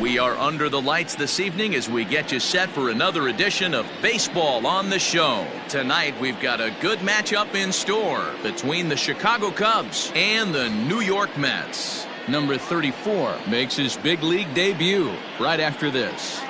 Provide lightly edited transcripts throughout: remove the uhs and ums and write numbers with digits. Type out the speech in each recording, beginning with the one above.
We are under the lights this evening as we get you set for another edition of Baseball on the Show. Tonight we've got a good matchup in store between the Chicago Cubs and the New York Mets. Number 34 makes his big league debut right after this.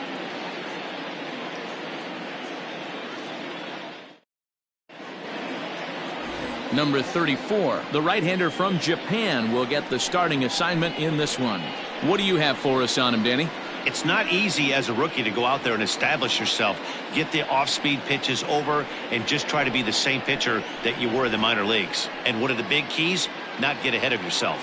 Number 34, the right-hander from Japan, will get the starting assignment in this one. What do you have for us on him, Danny? It's not easy as a rookie to go out there and establish yourself, get the off-speed pitches over, and just try to be the same pitcher that you were in the minor leagues. And one of the big keys, not get ahead of yourself.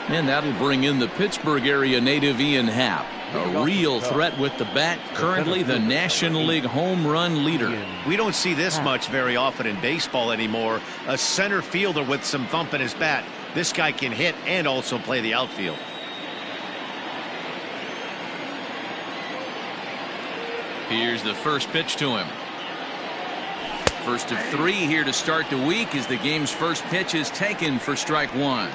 And that'll bring in the Pittsburgh area native Ian Happ. A real threat with the bat, currently the National League home run leader. We don't see this much very often in baseball anymore. A center fielder with some thump in his bat. This guy can hit and also play the outfield. Here's the first pitch to him. First of 3 here to start the week as the game's first pitch is taken for strike 1.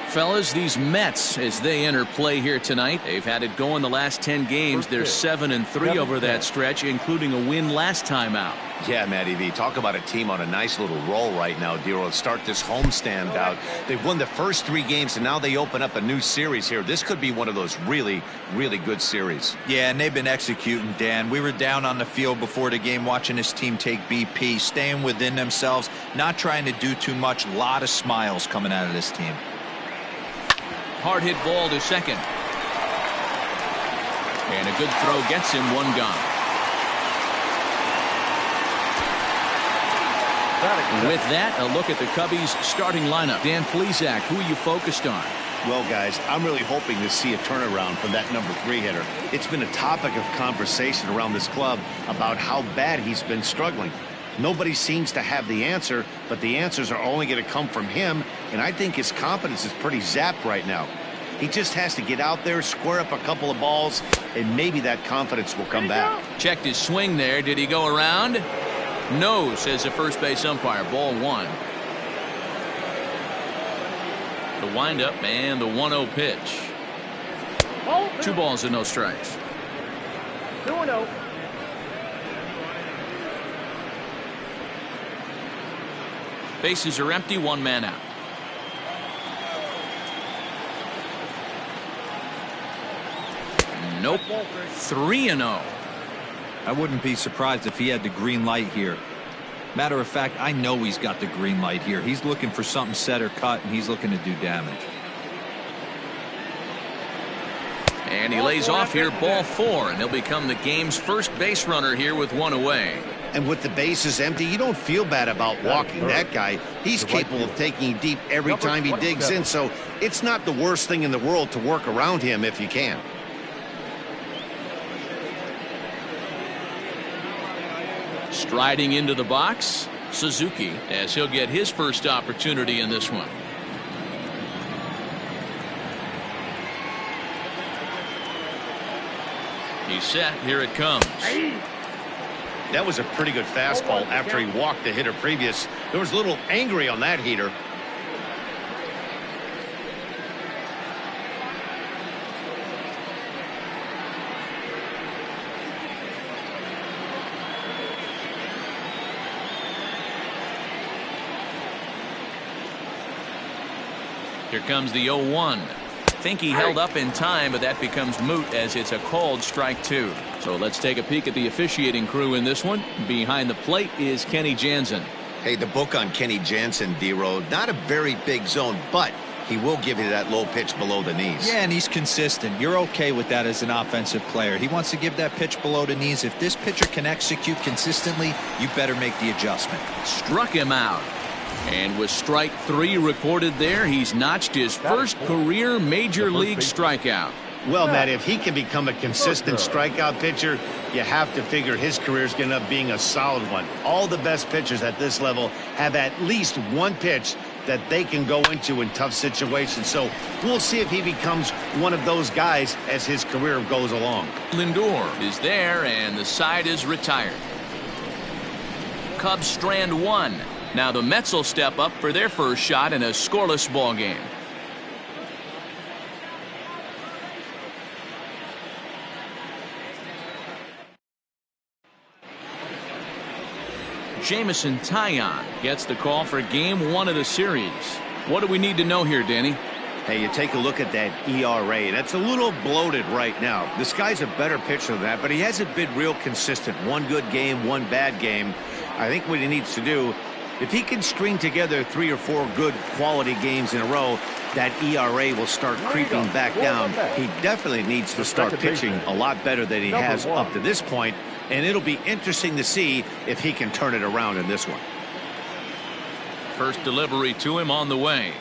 Fellas, these Mets, as they enter play here tonight, they've had it going the last 10 games. They're 7-3 over that stretch, including a win last time out. Yeah, Matty V, talk about a team on a nice little roll right now, Dero. Start this homestand out. They've won the first 3 games, and now they open up a new series here. This could be one of those really, really good series. Yeah, and they've been executing, Dan. We were down on the field before the game watching this team take BP, staying within themselves, not trying to do too much. A lot of smiles coming out of this team. Hard hit ball to second. And a good throw gets him 1 gone. With that, a look at the Cubbies starting lineup. Dan Plesac, who are you focused on? Well, guys, I'm really hoping to see a turnaround from that number 3 hitter. It's been a topic of conversation around this club about how bad he's been struggling. Nobody seems to have the answer, but the answers are only going to come from him, and I think his confidence is pretty zapped right now. He just has to get out there, square up a couple of balls, and maybe that confidence will come back. Checked his swing there. Did he go around? No, says the first base umpire. Ball 1. The windup and the 1-0 pitch. 2 balls and no strikes. 2-0. Bases are empty, 1 man out. Nope. 3-0. I wouldn't be surprised if he had the green light here. Matter of fact, I know he's got the green light here. He's looking for something set or cut, and he's looking to do damage. And he lays off here, ball 4, and he'll become the game's first base runner here with 1 away. And with the bases empty, you don't feel bad about walking that guy. He's capable of taking deep every time he digs in, so it's not the worst thing in the world to work around him if you can. Striding into the box, Suzuki, as he'll get his first opportunity in this one. He's set. Here it comes. That was a pretty good fastball after he walked the hitter previous. There was a little angry on that heater. Here comes the 0-1. Think he held up in time, but that becomes moot as it's a called strike 2. So let's take a peek at the officiating crew in this one. Behind the plate is Kenny Jansen. Hey, the book on Kenny Jansen, D-Row, not a very big zone, but he will give you that low pitch below the knees. Yeah, and he's consistent. You're okay with that as an offensive player. He wants to give that pitch below the knees. If this pitcher can execute consistently, you better make the adjustment. Struck him out. And with strike 3 recorded there, he's notched his first career major league strikeout. Well, Matt, if he can become a consistent strikeout pitcher, you have to figure his career is going to end up being a solid one. All the best pitchers at this level have at least one pitch that they can go into in tough situations. So we'll see if he becomes one of those guys as his career goes along. Lindor is there, and the side is retired. Cubs strand 1. Now the Mets will step up for their first shot in a scoreless ball game. Taillon gets the call for game 1 of the series. What do we need to know here, Danny? Hey, you take a look at that ERA. That's a little bloated right now. This guy's a better pitcher than that, but he hasn't been real consistent. One good game, one bad game. I think what he needs to do, if he can string together 3 or 4 good quality games in a row, that ERA will start creeping back down. He definitely needs to start pitching a lot better than he has up to this point, and it'll be interesting to see if he can turn it around in this one. First delivery to him on the way.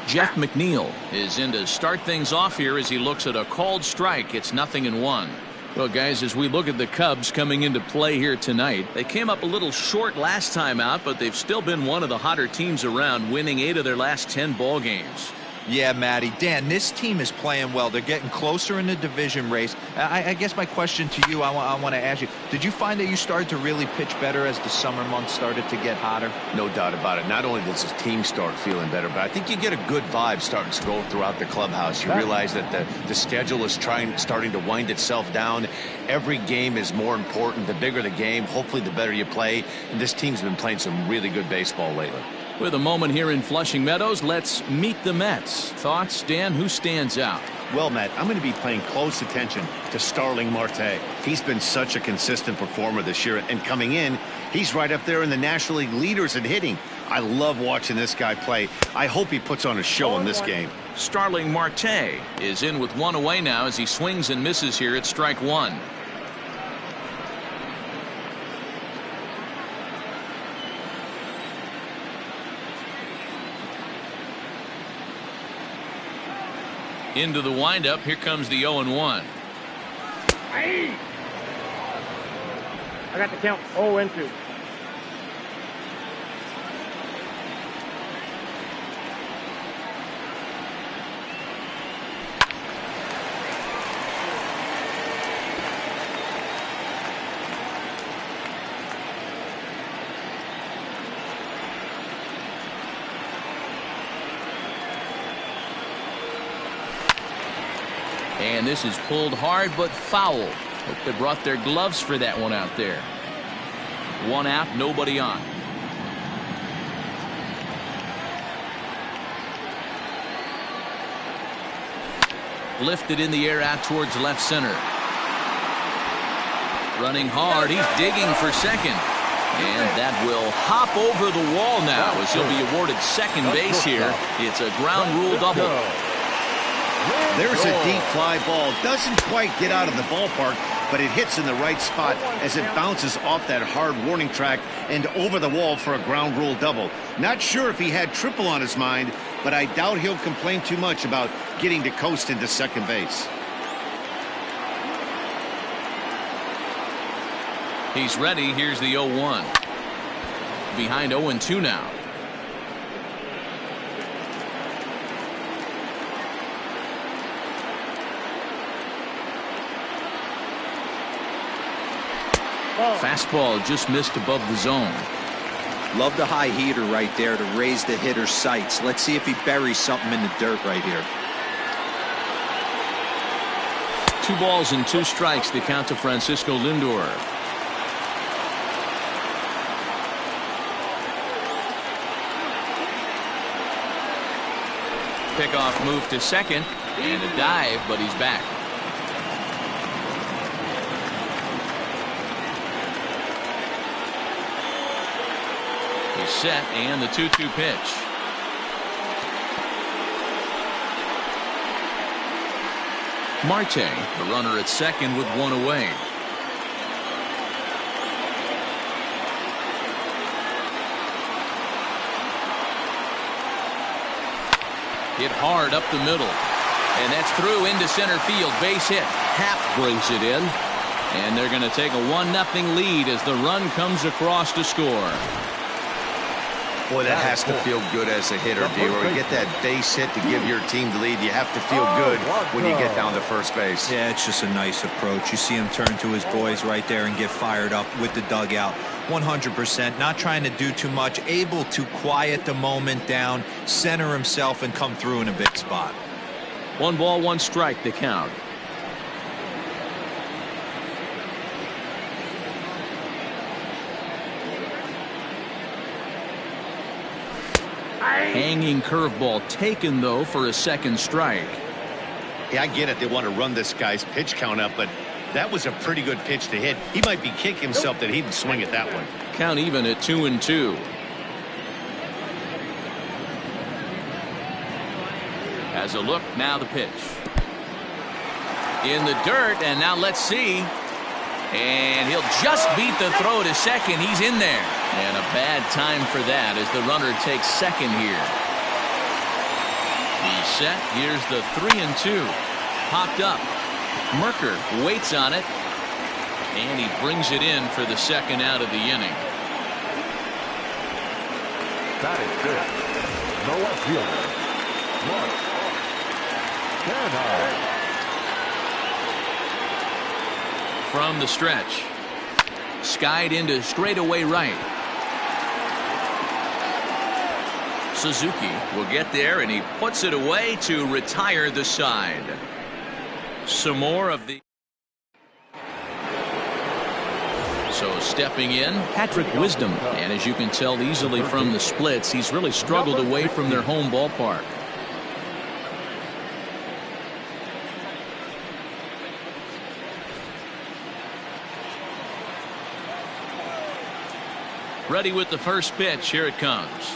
Jeff McNeil is in to start things off here as he looks at a called strike. It's 0-1. Well, guys, as we look at the Cubs coming into play here tonight, they came up a little short last time out, but they've still been one of the hotter teams around, winning 8 of their last 10 ball games. Yeah, Matty. Dan, this team is playing well. They're getting closer in the division race. I guess my question to you, I want to ask you, did you find that you started to really pitch better as the summer months started to get hotter? No doubt about it. Not only does his team start feeling better, but I think you get a good vibe starting to go throughout the clubhouse. You realize that the schedule is starting to wind itself down. Every game is more important. The bigger the game, hopefully the better you play. And this team's been playing some really good baseball lately. With a moment here in Flushing Meadows, let's meet the Mets. Thoughts, Dan? Who stands out? Well, Matt, I'm going to be paying close attention to Starling Marte. He's been such a consistent performer this year, and coming in, he's right up there in the National League leaders in hitting. I love watching this guy play. I hope he puts on a show in this game. Starling Marte is in with 1 away now as he swings and misses here at strike 1. Into the windup. Here comes the 0-1. I got the count 0-2. And this is pulled hard but foul. Hope they brought their gloves for that one out there. 1 out, nobody on. Lifted in the air out towards left center. Running hard, he's digging for second. And that will hop over the wall now as he'll be awarded second base here. It's a ground rule double. There's a deep fly ball. Doesn't quite get out of the ballpark, but it hits in the right spot as it bounces off that hard warning track and over the wall for a ground rule double. Not sure if he had triple on his mind, but I doubt he'll complain too much about getting to coast into second base. He's ready. Here's the 0-1. Behind 0-2 now. Fastball just missed above the zone. Love the high heater right there to raise the hitter's sights. Let's see if he buries something in the dirt right here. 2 balls and 2 strikes the count to Francisco Lindor. Pickoff move to second and a dive, but he's back. He's set, and the 2-2 pitch. Marte, the runner at second with 1 away. Hit hard up the middle. And that's through into center field. Base hit. Happ brings it in. And they're going to take a 1-0 lead as the run comes across to score. Boy, that has to feel good as a hitter, D. Where you get that base hit to give your team the lead, you have to feel good when you get down to first base. Yeah, it's just a nice approach. You see him turn to his boys right there and get fired up with the dugout. 100%, not trying to do too much, able to quiet the moment down, center himself, and come through in a big spot. 1 ball, 1 strike, the count. Hanging curveball taken, though, for a second strike. Yeah, I get it. They want to run this guy's pitch count up, but that was a pretty good pitch to hit. He might be kicking himself that he didn't swing it that one. Count even at 2-2. As a look, now the pitch. In the dirt, and now let's see. And he'll just beat the throw to second. He's in there. And a bad time for that as the runner takes second here. He's set. Here's the 3-2. Popped up. Merker waits on it. And he brings it in for the second out of the inning. That is good. No fielder. Senga. From the stretch. Skied into straightaway right. Suzuki will get there, and he puts it away to retire the side. Some more of the. So stepping in, Patrick Wisdom. And as you can tell easily from the splits, he's really struggled away from their home ballpark. Ready with the first pitch. Here it comes.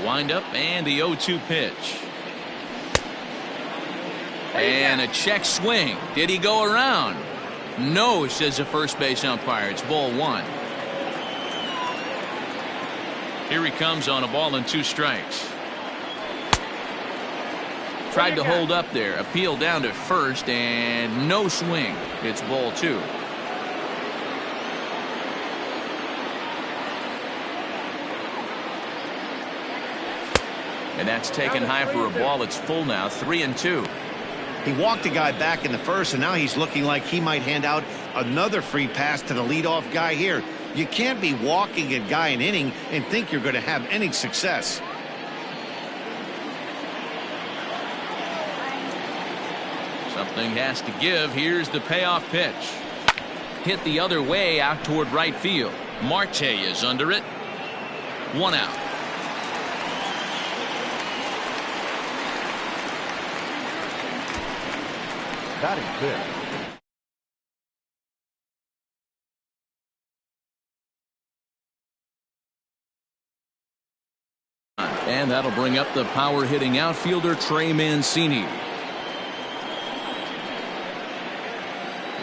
Windup and the 0-2 pitch. And a check swing. Did he go around? No, says the first base umpire. It's ball one. Here he comes on a ball and 2 strikes. Tried to hold up there. Appeal down to first and no swing. It's ball 2. And that's taken high for a ball. It's full now. 3-2. He walked a guy back in the first, and now he's looking like he might hand out another free pass to the leadoff guy here. You can't be walking a guy an inning and think you're going to have any success. Something has to give. Here's the payoff pitch. Hit the other way out toward right field. Marte is under it. 1 out. That is good. And that'll bring up the power hitting outfielder Trey Mancini.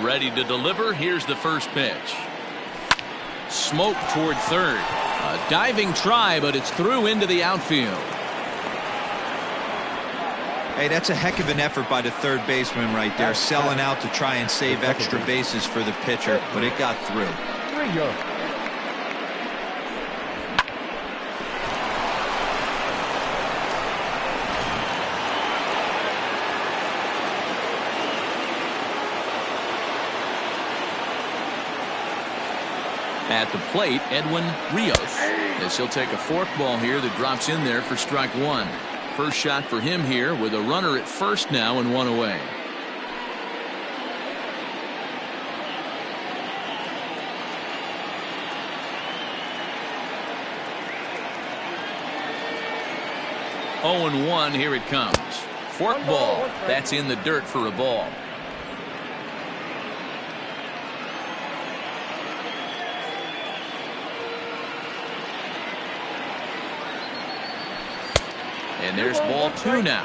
Ready to deliver. Here's the first pitch. Smoke toward third. A diving try, but it's through into the outfield. Hey, that's a heck of an effort by the third baseman right there, selling out to try and save extra bases for the pitcher, but it got through. At the plate, Edwin Rios, as he'll take a forkball here that drops in there for strike 1. First shot for him here with a runner at first now and 1 away. Oh, and 1. Here it comes. Forkball. That's in the dirt for a ball. And there's ball 2 now.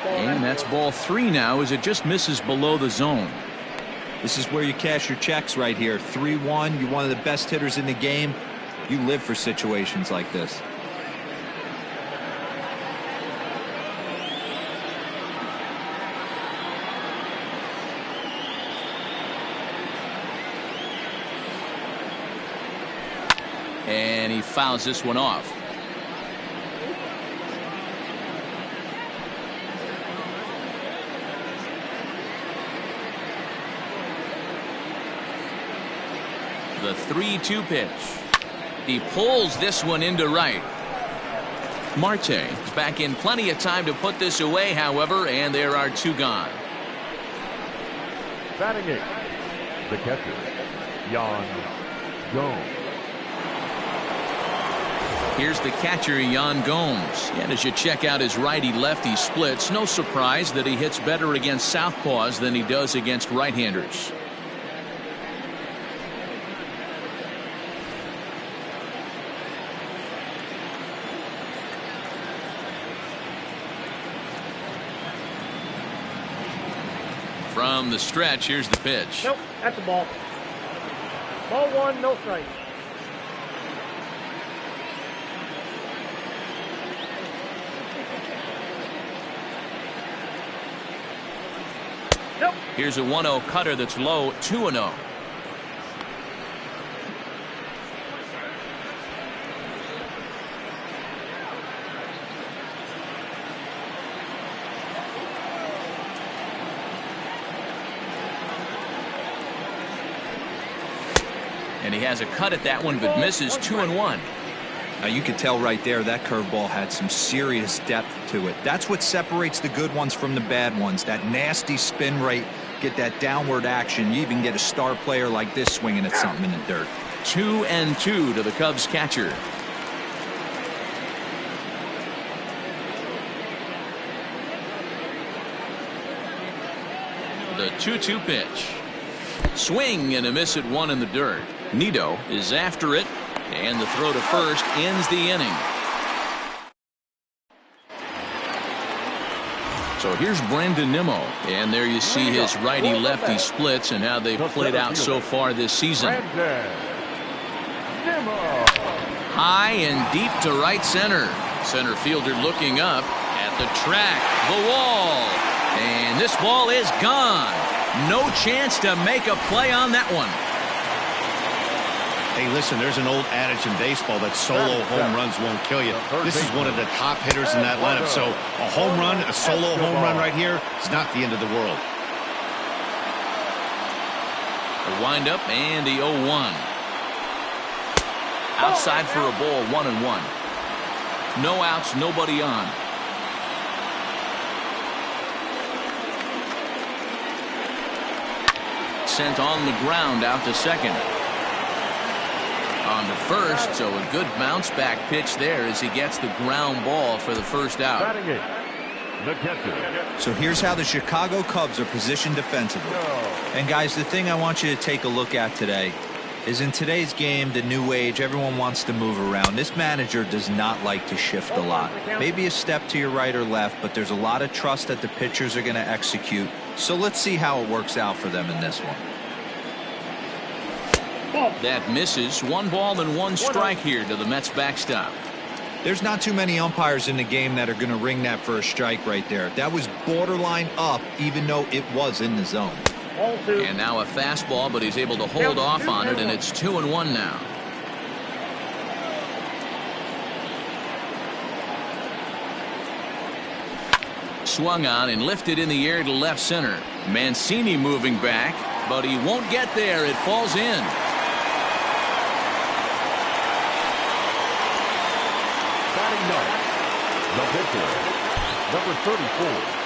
And that's ball 3 now as it just misses below the zone. This is where you cash your checks right here. 3-1. You're one of the best hitters in the game. You live for situations like this. fouls this one off. The 3-2 pitch. He pulls this one into right. Marte is back in plenty of time to put this away, however, and there are 2 gone. Batting 8, the catcher, Jan Gomes. Here's the catcher, Jan Gomes. And as you check out his righty-lefty splits, no surprise that he hits better against southpaws than he does against right-handers. From the stretch, here's the pitch. Nope, that's a ball. Ball 1, no strike. Nope. Here's a 1-0 cutter that's low, 2-0. And he has a cut at that one, but misses. 2-1. Now you could tell right there that curveball had some serious depth to it. That's what separates the good ones from the bad ones. That nasty spin rate, get that downward action. You even get a star player like this swinging at something in the dirt. 2-2 to the Cubs catcher. The 2-2 pitch. Swing and a miss at 1 in the dirt. Nido is after it, and the throw to first ends the inning. So here's Brandon Nimmo, and there you see his righty-lefty splits and how they've played out so far this season. High and deep to right center. Center fielder looking up at the track, the wall, and this ball is gone. No chance to make a play on that one. Hey, listen, there's an old adage in baseball that solo home runs won't kill you. This is one of the top hitters in that lineup. So a home run, a solo home run right here is not the end of the world. A windup and the 0-1. Outside for a ball, 1-1. No outs, nobody on. Sent on the ground out to second. On to first, so a good bounce back pitch there as he gets the ground ball for the first out. So here's how the Chicago Cubs are positioned defensively. And guys, the thing I want you to take a look at today is in today's game, the new age, everyone wants to move around. This manager does not like to shift a lot. Maybe a step to your right or left, but there's a lot of trust that the pitchers are going to execute. So let's see how it works out for them in this one. That misses. 1 ball and 1 strike here to the Mets backstop. There's not too many umpires in the game that are going to ring that first strike right there. That was borderline up, even though it was in the zone. And now a fastball, but he's able to hold off on it, and it's 2-1 now. Swung on and lifted in the air to left center. Mancini moving back, but he won't get there. It falls in. Batting 9, the pitcher, number 34.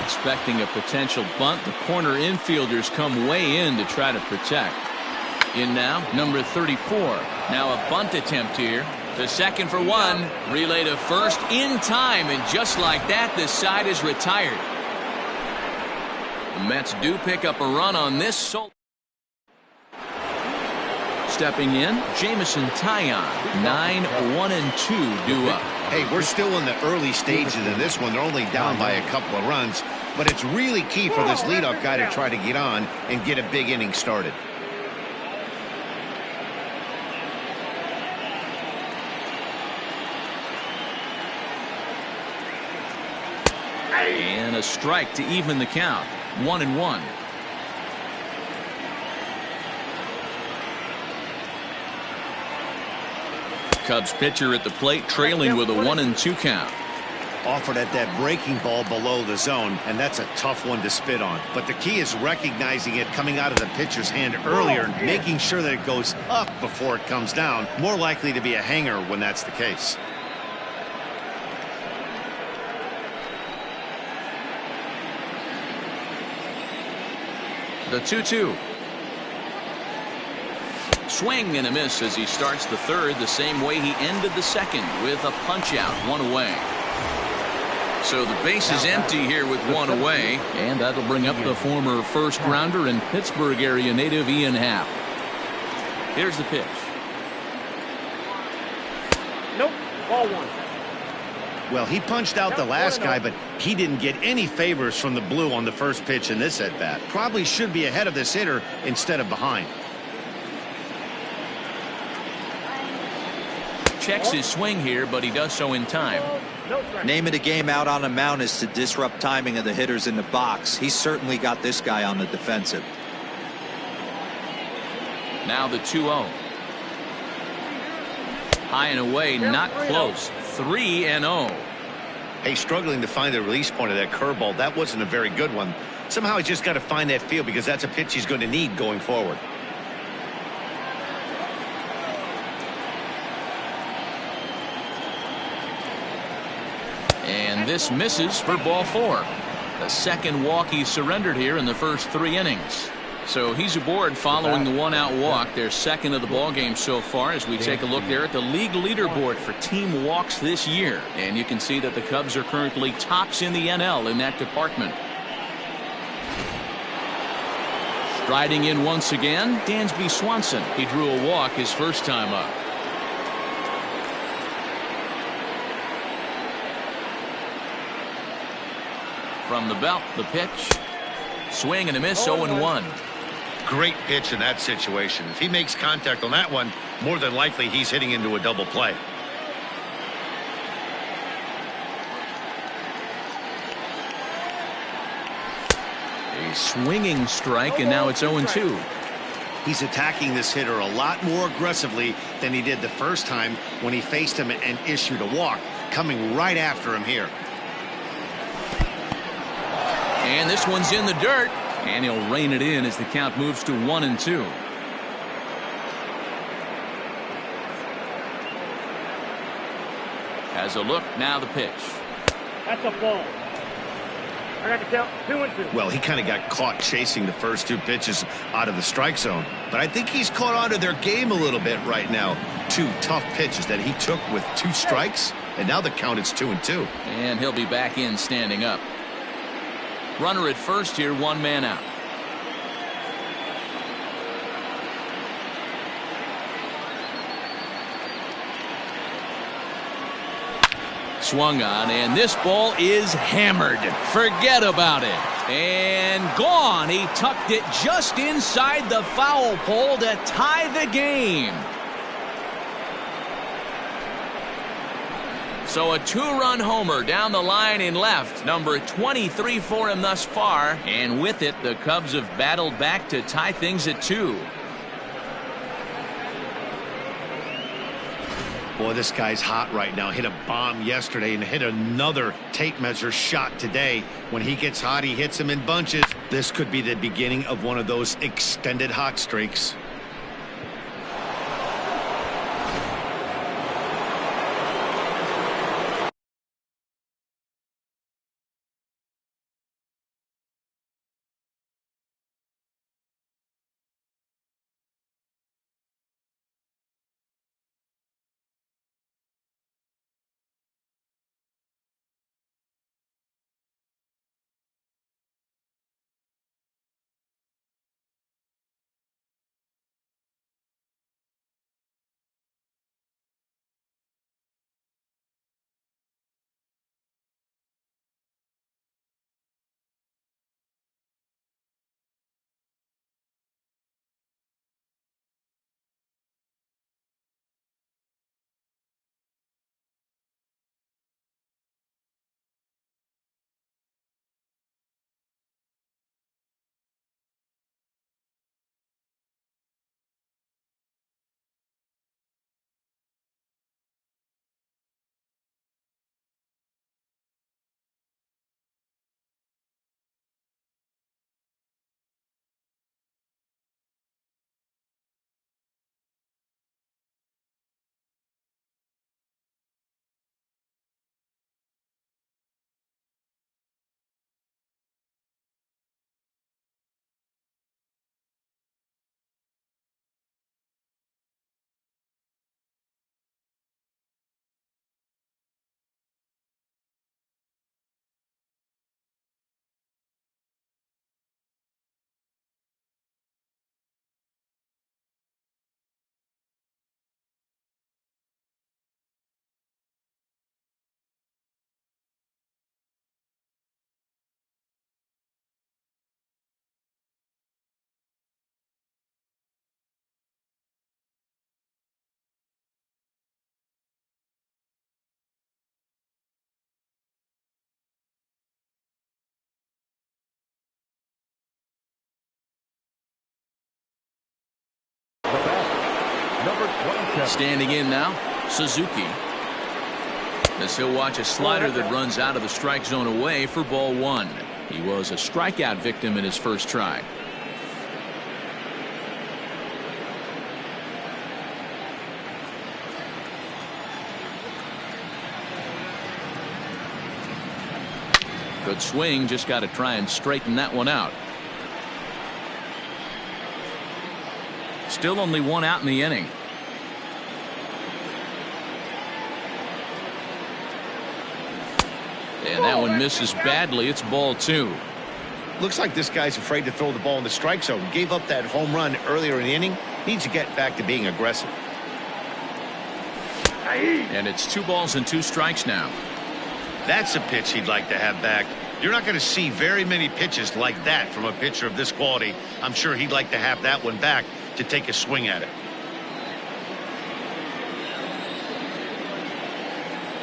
Expecting a potential bunt, the corner infielders come way in to try to protect. In now, number 34. Now a bunt attempt here. To second for 1. Relay to first in time, and just like that, this side is retired. The Mets do pick up a run on this. Stepping in, Jameson Taillon. 9-1-2 due up. Hey, we're still in the early stages of this one. They're only down by a couple of runs, but it's really key for this leadoff guy to try to get on and get a big inning started. And a strike to even the count. 1-1. Cubs pitcher at the plate, trailing with a 1-2 count. Offered at that breaking ball below the zone, and that's a tough one to spit on. But the key is recognizing it coming out of the pitcher's hand earlier and making sure that it goes up before it comes down. More likely to be a hanger when that's the case. The 2-2. Swing and a miss as he starts the third the same way he ended the second, with a punch out, 1 away. So the base is empty here with 1 away, and that'll bring up the former first rounder and Pittsburgh area native Ian Happ. Here's the pitch. Nope, ball 1. Well, he punched out the last guy, but he didn't get any favors from the blue on the first pitch in this at bat. Probably should be ahead of this hitter instead of behind. Checks his swing here, but he does so in time. Name of the game out on the mound is to disrupt timing of the hitters in the box. He's certainly got this guy on the defensive. Now the 2-0. High and away, not close. 3-0. Hey, struggling to find the release point of that curveball. That wasn't a very good one. Somehow he's just got to find that feel, because that's a pitch he's going to need going forward. And this misses for ball 4. The second walk he surrendered here in the first 3 innings. So he's aboard following the 1-out walk. Their second of the ball game so far, as we take a look there at the league leaderboard for team walks this year. And you can see that the Cubs are currently tops in the NL in that department. Striding in once again, Dansby Swanson. He drew a walk his first time up. From the belt, the pitch. Swing and a miss, 0-1. Great pitch in that situation. If he makes contact on that one, more than likely he's hitting into a double play. A swinging strike, and now it's 0-2. He's attacking this hitter a lot more aggressively than he did the first time when he faced him and issued a walk. Coming right after him here. And this one's in the dirt, and he'll rein it in as the count moves to 1-2. Has a look, now the pitch. That's a ball. I got the count 2-2. Well, he kind of got caught chasing the first 2 pitches out of the strike zone. But I think he's caught on to their game a little bit right now. 2 tough pitches that he took with 2 strikes, and now the count is 2-2. And he'll be back in standing up. Runner at first here, 1 man out. Swung on, and this ball is hammered. Forget about it. And gone. He tucked it just inside the foul pole to tie the game. So a 2-run homer down the line in left, number 23 for him thus far, and with it the Cubs have battled back to tie things at 2. Boy, this guy's hot right now. Hit a bomb yesterday and hit another tape measure shot today. When he gets hot, he hits them in bunches. This could be the beginning of one of those extended hot streaks. Number 27. Standing in now, Suzuki. As he'll watch a slider that runs out of the strike zone away for ball one. He was a strikeout victim in his first try. Good swing, just got to try and straighten that one out. Still only one out in the inning. And that one misses badly. It's ball two. Looks like this guy's afraid to throw the ball in the strike zone. Gave up that home run earlier in the inning. Needs to get back to being aggressive. And it's 2 balls and 2 strikes now. That's a pitch he'd like to have back. You're not going to see very many pitches like that from a pitcher of this quality. I'm sure he'd like to have that one back to take a swing at it.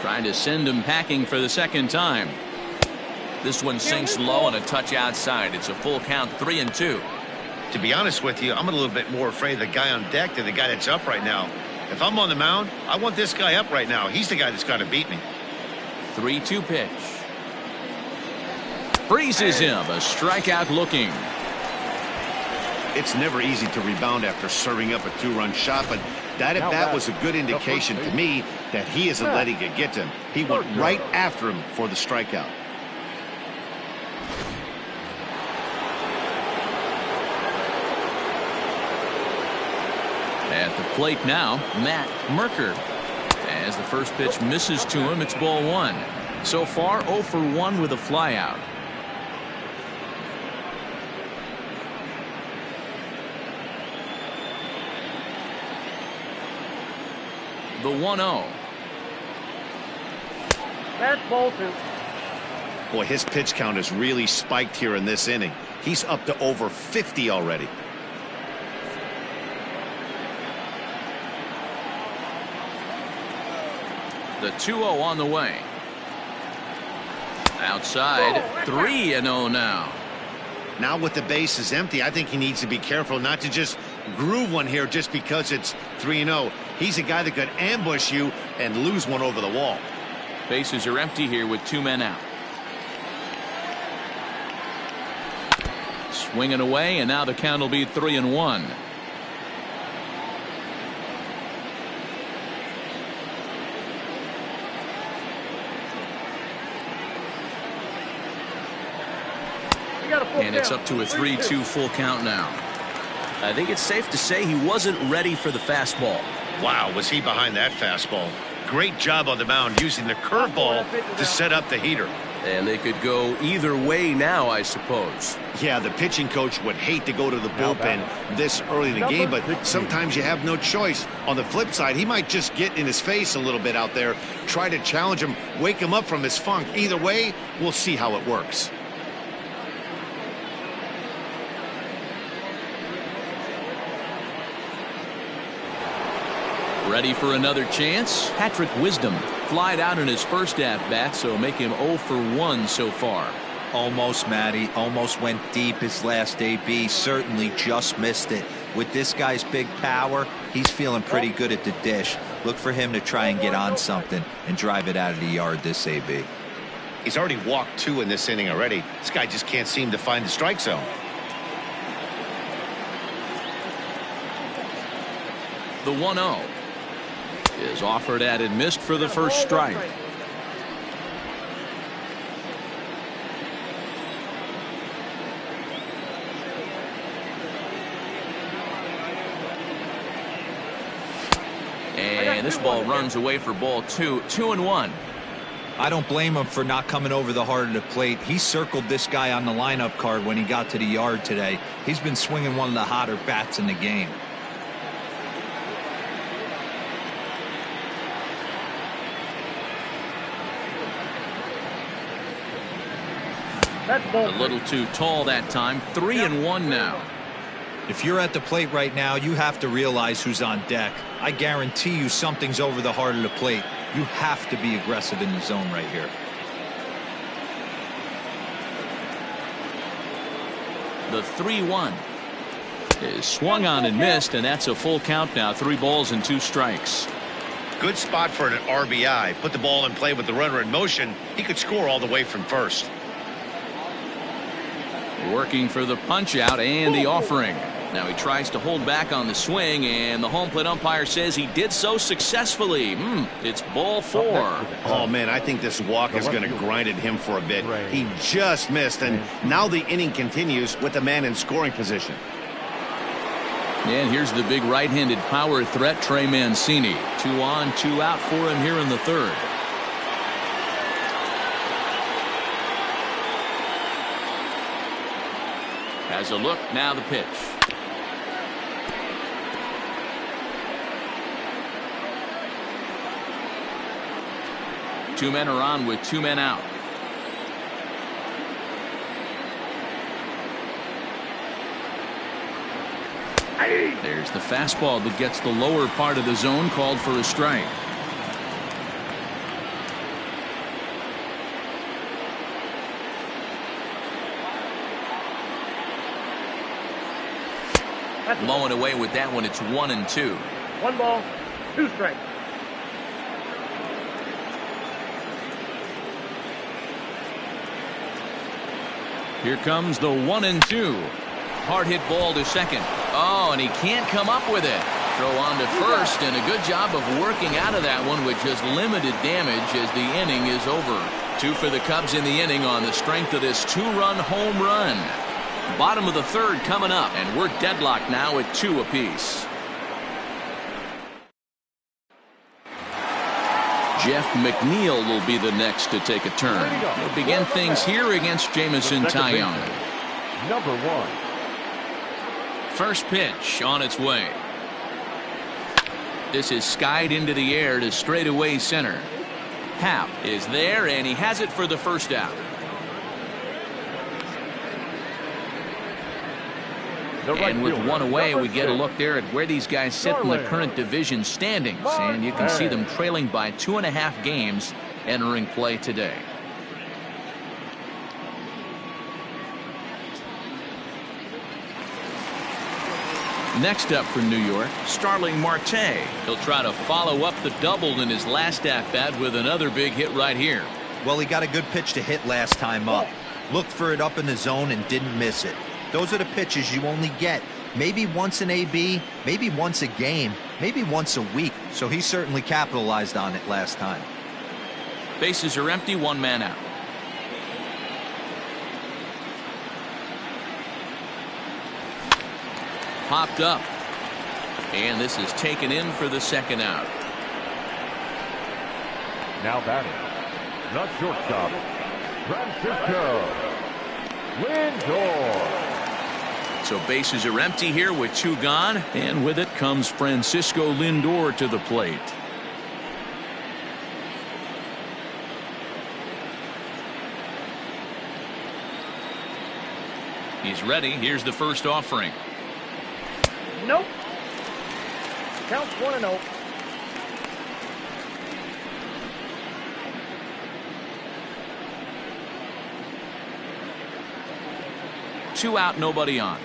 Trying to send him packing for the second time. This one sinks low on a touch outside. It's a full count, 3-2. To be honest with you, I'm a little bit more afraid of the guy on deck than the guy that's up right now. If I'm on the mound, I want this guy up right now. He's the guy that's got to beat me. 3-2 pitch. Freezes him. A strikeout looking. It's never easy to rebound after serving up a 2-run shot, but that at bat was a good indication to me that he isn't letting it get to him. He went right after him for the strikeout. At the plate now, Matt Merker. As the first pitch misses to him, it's ball one. So far, 0 for 1 with a flyout. The 1-0. That's ball two. Boy, his pitch count has really spiked here in this inning. He's up to over 50 already. The 2-0 on the way. Outside, 3-0 now. Now with the bases empty, I think he needs to be careful not to just groove one here just because it's 3-0. He's a guy that could ambush you and lose one over the wall. Bases are empty here with 2 men out. Swinging away, and now the count will be 3-1. And it's up to a 3-2 full count now. I think it's safe to say he wasn't ready for the fastball. Wow, was he behind that fastball. Great job on the mound using the curveball to set up the heater. And they could go either way now, I suppose. Yeah, the pitching coach would hate to go to the bullpen this early in the game, but sometimes you have no choice. On the flip side, he might just get in his face a little bit out there, try to challenge him, wake him up from his funk. Either way, we'll see how it works. Ready for another chance? Patrick Wisdom flied out in his first at-bat, so make him 0 for 1 so far. Almost, Matty. Almost went deep his last AB. Certainly just missed it. With this guy's big power, he's feeling pretty good at the dish. Look for him to try and get on something and drive it out of the yard this AB. He's already walked 2 in this inning already. This guy just can't seem to find the strike zone. The 1-0 is offered at and missed for the first strike. And this ball runs away for ball 2. 2-1. I don't blame him for not coming over the heart of the plate. He circled this guy on the lineup card when he got to the yard today. He's been swinging one of the hotter bats in the game. A little too tall that time. 3-1 now. If you're at the plate right now, you have to realize who's on deck. I guarantee you something's over the heart of the plate. You have to be aggressive in the zone right here. The 3-1. is swung on and missed, and that's a full count now. 3 balls and 2 strikes. Good spot for an RBI. Put the ball in play with the runner in motion. He could score all the way from first. Working for the punch out and the offering. Now he tries to hold back on the swing, and the home plate umpire says he did so successfully. It's ball 4. Oh, man, I think this walk is going to grind at him for a bit. He just missed, and now the inning continues with the man in scoring position. And here's the big right-handed power threat, Trey Mancini. 2 on, 2 out for him here in the 3rd. Has a look, now the pitch. Two men are on with 2 men out. There's the fastball that gets the lower part of the zone, called for a strike. Blowing away with that one. It's 1-2. 1 ball, 2 strikes. Here comes the 1-2. Hard hit ball to second. Oh, and he can't come up with it. Throw on to first, and a good job of working out of that one with just limited damage as the inning is over. 2 for the Cubs in the inning on the strength of this 2-run home run. Bottom of the 3rd coming up, and we're deadlocked now at 2 apiece. Jeff McNeil will be the next to take a turn. He'll begin things here against Jamison Taillon. Number 1. First pitch on its way. This is skied into the air to straightaway center. Happ is there, and he has it for the first out. And with 1 away, we get a look there at where these guys sit in the current division standings. And you can see them trailing by 2.5 games entering play today. Next up for New York, Starling Marte. He'll try to follow up the double in his last at-bat with another big hit right here. Well, he got a good pitch to hit last time up. Looked for it up in the zone and didn't miss it. Those are the pitches you only get maybe once an AB, maybe once a game, maybe once a week. So he certainly capitalized on it last time. Bases are empty, 1 man out. Popped up. And this is taken in for the 2nd out. Now batting, the shortstop, Francisco Lindor. So bases are empty here with 2 gone, and with it comes Francisco Lindor to the plate. He's ready. Here's the first offering. Nope. Counts 1-0. Two out, nobody on.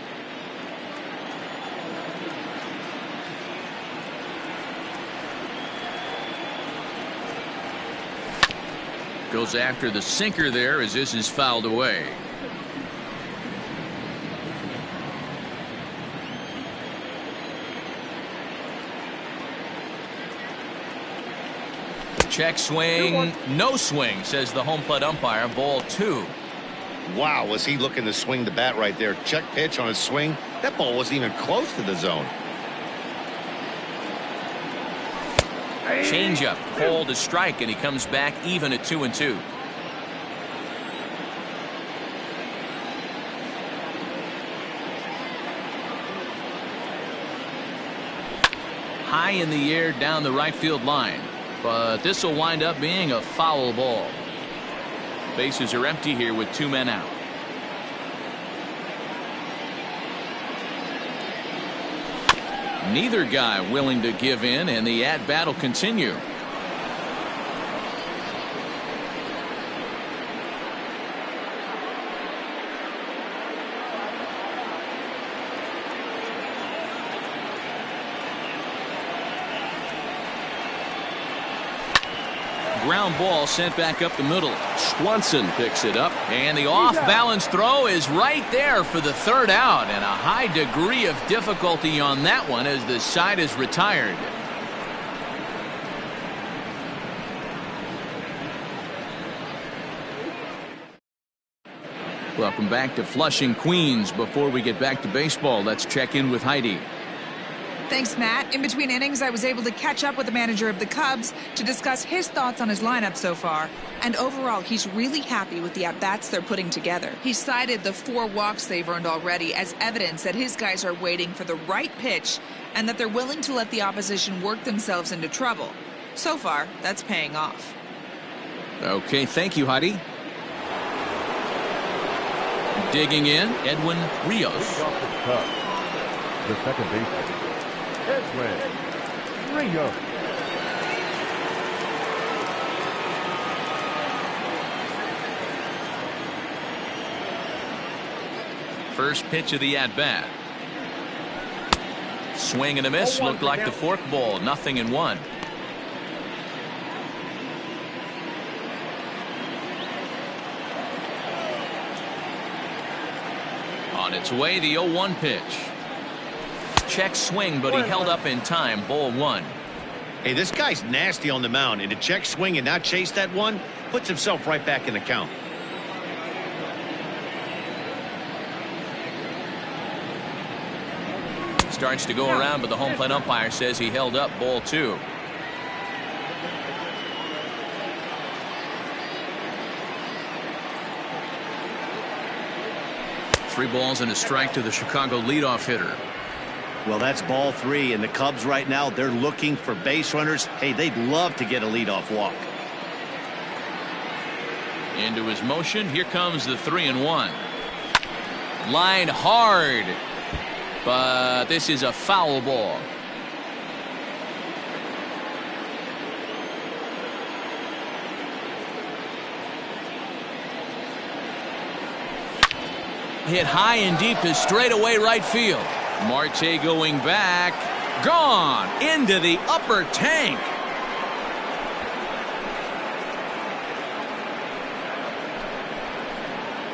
Goes after the sinker there as this is fouled away. Check swing, no swing, says the home plate umpire. Ball 2. Wow, was he looking to swing the bat right there? Check pitch on his swing. That ball wasn't even close to the zone. Changeup, called a strike, and he comes back even at 2-2. High in the air down the right field line, but this will wind up being a foul ball. Bases are empty here with 2 men out. Neither guy willing to give in, and the at-bat will continue. ground ball sent back up the middle. Swanson picks it up. And the off-balance throw is right there for the third out, and a high degree of difficulty on that one as the side is retired. Welcome back to Flushing, Queens. Before we get back to baseball, let's check in with Heidi. Thanks, Matt. In between innings, I was able to catch up with the manager of the Cubs to discuss his thoughts on his lineup so far. And overall, he's really happy with the at-bats they're putting together. He cited the 4 walks they've earned already as evidence that his guys are waiting for the right pitch and that they're willing to let the opposition work themselves into trouble. So far, that's paying off. Okay, thank you, Heidi. Digging in, Edwin Rios. Off the Cubs. The second baseman, Edwin Rios. First pitch of the at-bat. Swing and a miss. Looked like the forkball. 0-1. On its way, the 0-1 pitch. Check swing, but he held up in time. Ball 1. Hey, this guy's nasty on the mound, and to check swing and not chase that one puts himself right back in the count. Starts to go around, but the home plate umpire says he held up. Ball 2. Three balls and a strike to the Chicago leadoff hitter. Well, that's ball 3, and the Cubs right now, they're looking for base runners. Hey, they'd love to get a leadoff walk. Into his motion. Here comes the 3-1. Line hard. But this is a foul ball. Hit high and deep to straightaway right field. Marte going back. Gone into the upper tank.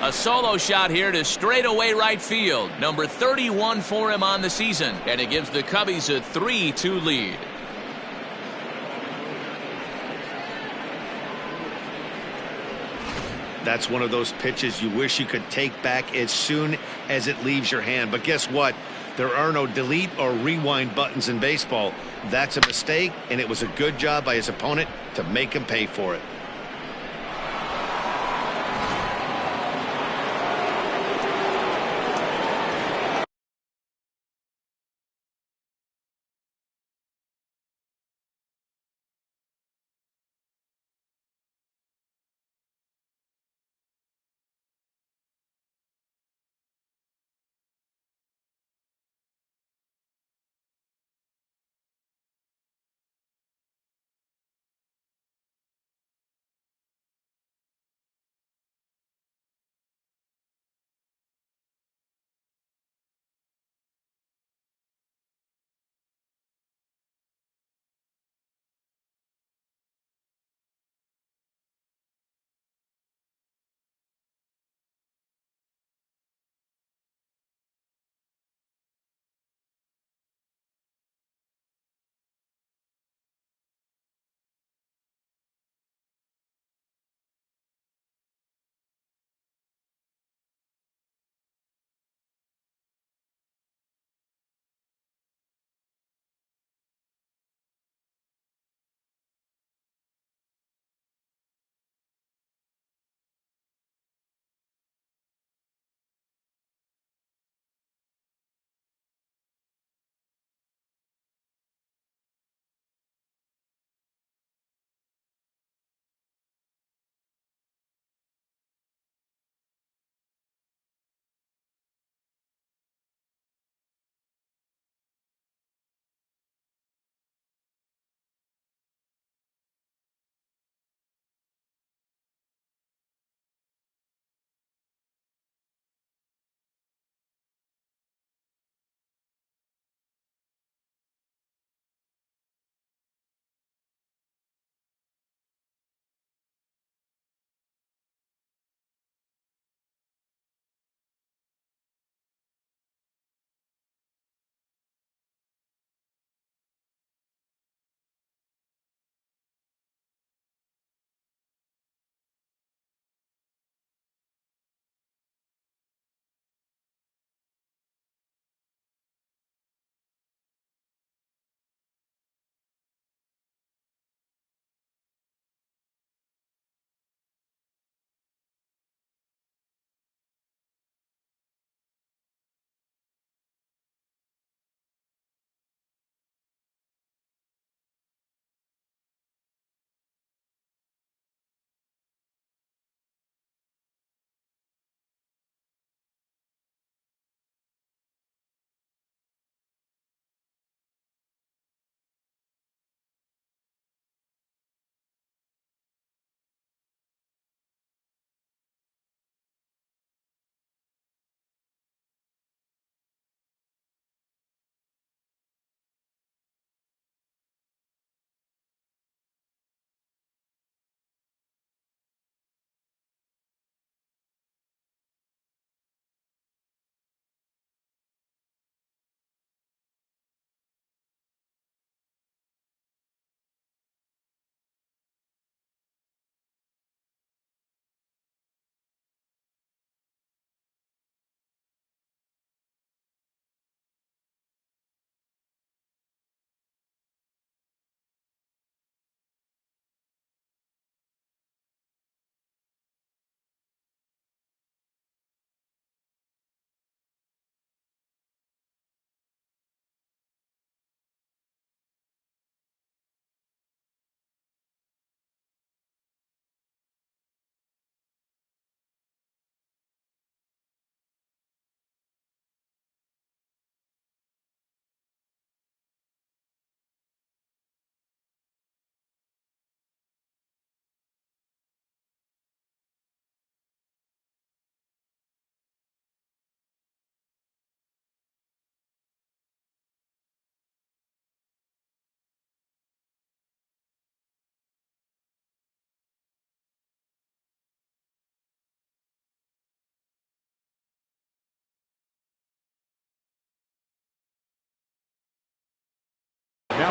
A solo shot here to straightaway right field. Number 31 for him on the season. And it gives the Cubbies a 3-2 lead. That's one of those pitches you wish you could take back as soon as it leaves your hand. But guess what? There are no delete or rewind buttons in baseball. That's a mistake, and it was a good job by his opponent to make him pay for it.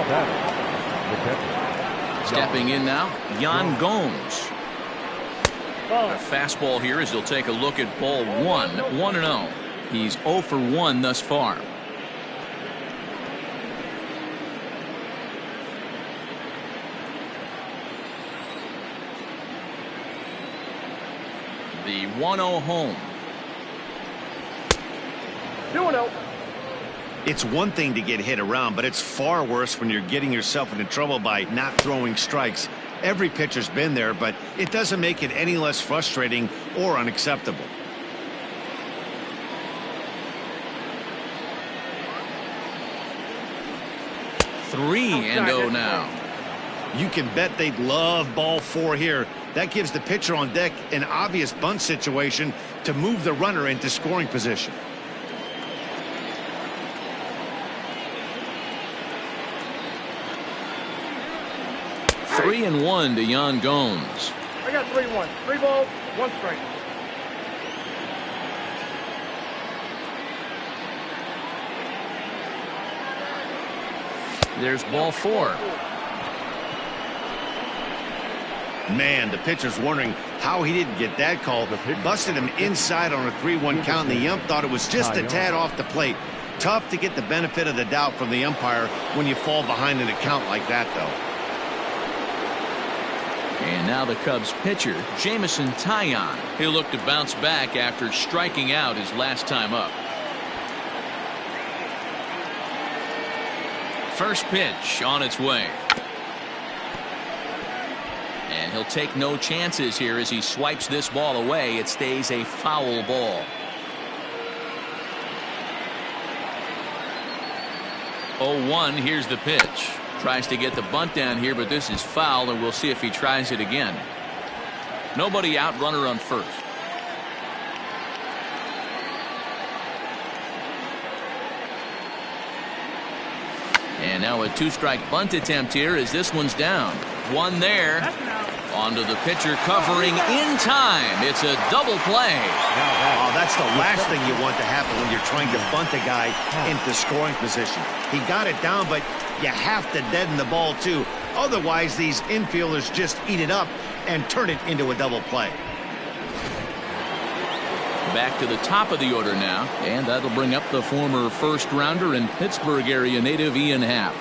batter, the catcher. Stepping in now, Yan Gomes. Ball. A fastball here as he'll take a look at ball 1, 1-0. He's 0 for 1 thus far. The 1-0 home. 2-0. It's one thing to get hit around, but it's far worse when you're getting yourself into trouble by not throwing strikes. Every pitcher's been there, but it doesn't make it any less frustrating or unacceptable. Three and 0 now. You can bet they'd love ball 4 here. That gives the pitcher on deck an obvious bunt situation to move the runner into scoring position. Three and 1 to Yan Gomes. I got 3-1. 3 balls, 1 strike. There's ball 4. Man, the pitcher's wondering how he didn't get that call. Busted him inside on a 3-1 count, and the ump thought it was just a tad off the plate. Tough to get the benefit of the doubt from the umpire when you fall behind in a count like that, though. And now the Cubs pitcher, Jameson Taillon. He'll look to bounce back after striking out his last time up. First pitch on its way. And he'll take no chances here as he swipes this ball away. It stays a foul ball. 0-1. Here's the pitch. Tries to get the bunt down here, but this is foul, and we'll see if he tries it again. Nobody out, runner on first. And now a 2-strike bunt attempt here as this one's down. One there. Onto the pitcher covering in time. It's a double play. Oh, that's the last thing you want to happen when you're trying to bunt a guy into scoring position. He got it down, but you have to deaden the ball too. Otherwise, these infielders just eat it up and turn it into a double play. Back to the top of the order now, and that'll bring up the former first-rounder and Pittsburgh area native Ian Happ.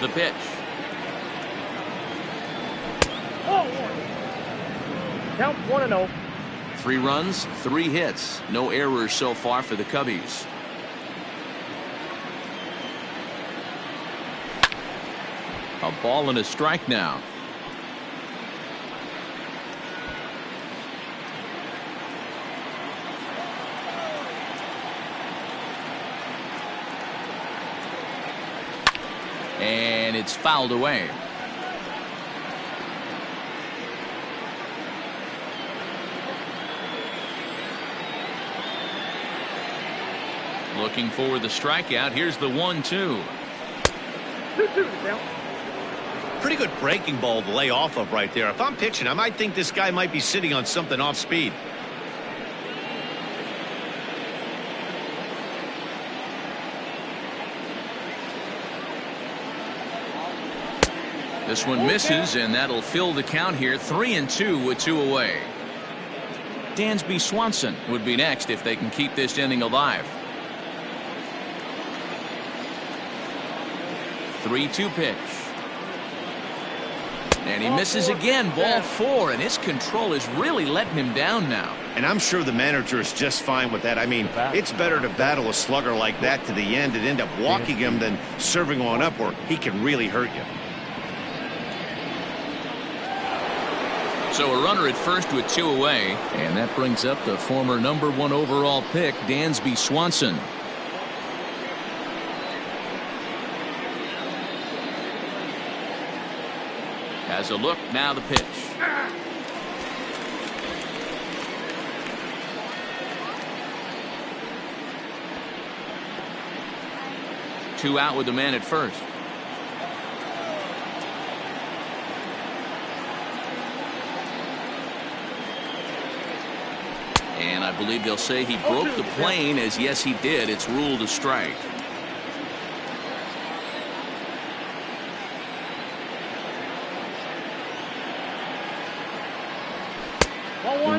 The pitch. Count 1-0. 3 runs, 3 hits. No errors so far for the Cubbies. A ball and a strike now. And it's fouled away. Looking for the strikeout. Here's the 1-2. 2-2 now. Pretty good breaking ball to lay off of right there. If I'm pitching, I might think this guy might be sitting on something off speed. This one misses, and that'll fill the count here. 3-2 with 2 away. Dansby Swanson would be next if they can keep this inning alive. 3-2 pitch. And he misses again. Ball 4, and his control is really letting him down now. And I'm sure the manager is just fine with that. I mean, it's better to battle a slugger like that to the end and end up walking him than serving one up where he can really hurt you. So a runner at first with 2 away, and that brings up the former #1 overall pick, Dansby Swanson. Has a look, now the pitch. Two out with the man at first. And I believe they'll say he broke the plane, as yes he did. It's ruled a strike.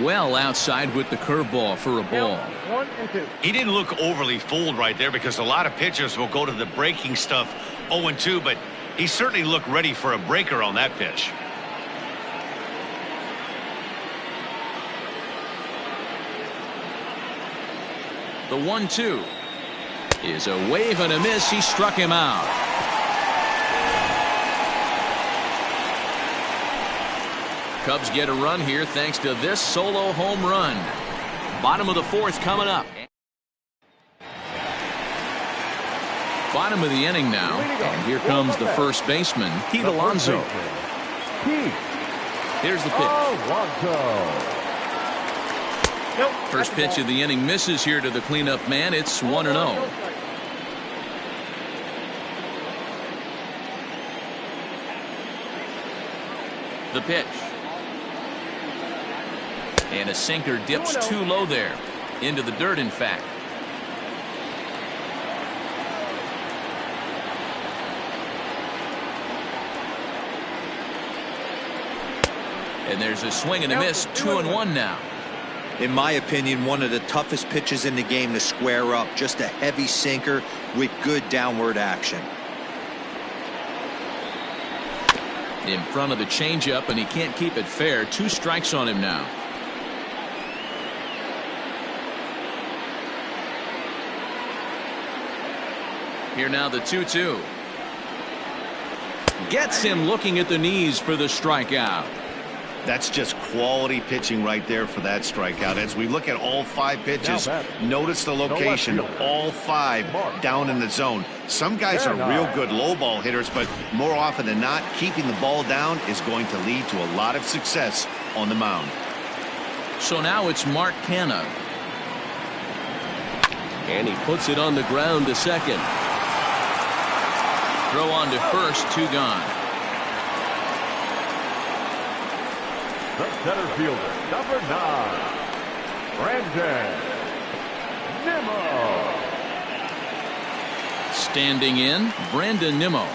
Well outside with the curveball for a ball. 1 and 2. He didn't look overly fooled right there because a lot of pitchers will go to the breaking stuff 0-2, but he certainly looked ready for a breaker on that pitch. The 1-2 is a wave and a miss. He struck him out. Cubs get a run here thanks to this solo home run. Bottom of the 4th coming up. Bottom of the inning now, and here comes the first baseman, Pete Alonso. Here's the pitch. First pitch of the inning misses here to the cleanup man. It's 1-0. The pitch. And a sinker dips too low there. Into the dirt, in fact. And there's a swing and a miss. 2-1 now. In my opinion, one of the toughest pitches in the game to square up. Just a heavy sinker with good downward action. In front of the changeup, and he can't keep it fair. 2 strikes on him now. Here now the 2-2. Gets him looking at the knees for the strikeout. That's just quality pitching right there for that strikeout. As we look at all 5 pitches, notice the location. All 5 down in the zone. Some guys are real good low ball hitters, but more often than not, keeping the ball down is going to lead to a lot of success on the mound. So now it's Mark Canha. And he puts it on the ground to second. Throw on to first, 2 gone. The center fielder, number 9, Brandon Nimmo. Standing in, Brandon Nimmo.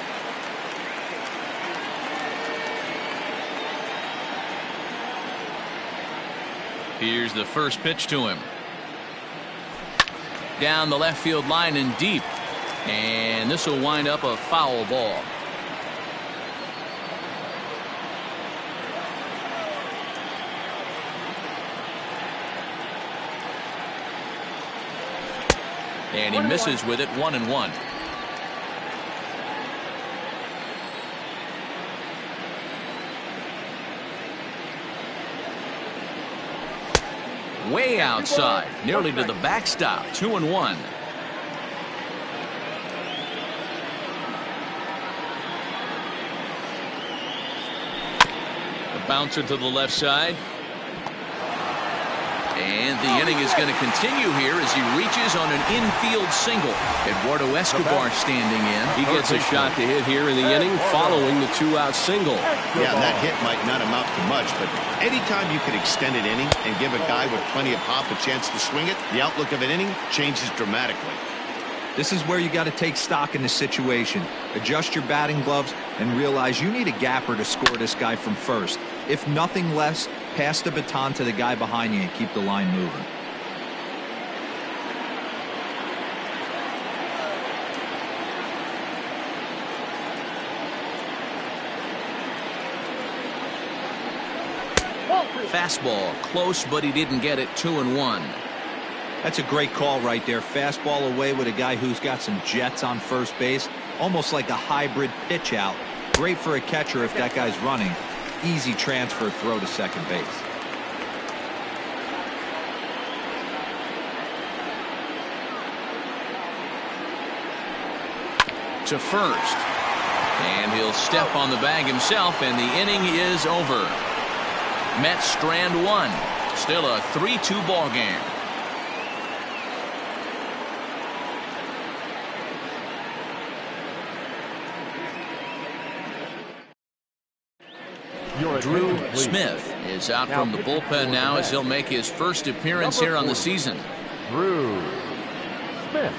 Here's the first pitch to him. Down the left field line and deep. And this will wind up a foul ball. And he misses with it. 1-1. Way outside, nearly to the backstop. 2-1. Bouncer to the left side. And the inning is going to continue here as he reaches on an infield single. Eduardo Escobar standing in. He gets a shot to hit here in the inning following the 2-out single. Yeah, that hit might not amount to much, but anytime you can extend an inning and give a guy with plenty of pop a chance to swing it, the outlook of an inning changes dramatically. This is where you got to take stock in the situation. Adjust your batting gloves and realize you need a gapper to score this guy from first. If nothing less, pass the baton to the guy behind you and keep the line moving. Fastball close, but he didn't get it. 2-1. That's a great call right there. Fastball away with a guy who's got some jets on first base. Almost like a hybrid pitch out. Great for a catcher if that guy's running. Easy transfer throw to second base. To first. And he'll step on the bag himself, and the inning is over. Mets strand 1. Still a 3-2 ball game. Drew Smith is out from the bullpen now as he'll make his first appearance here on the season. Drew Smith.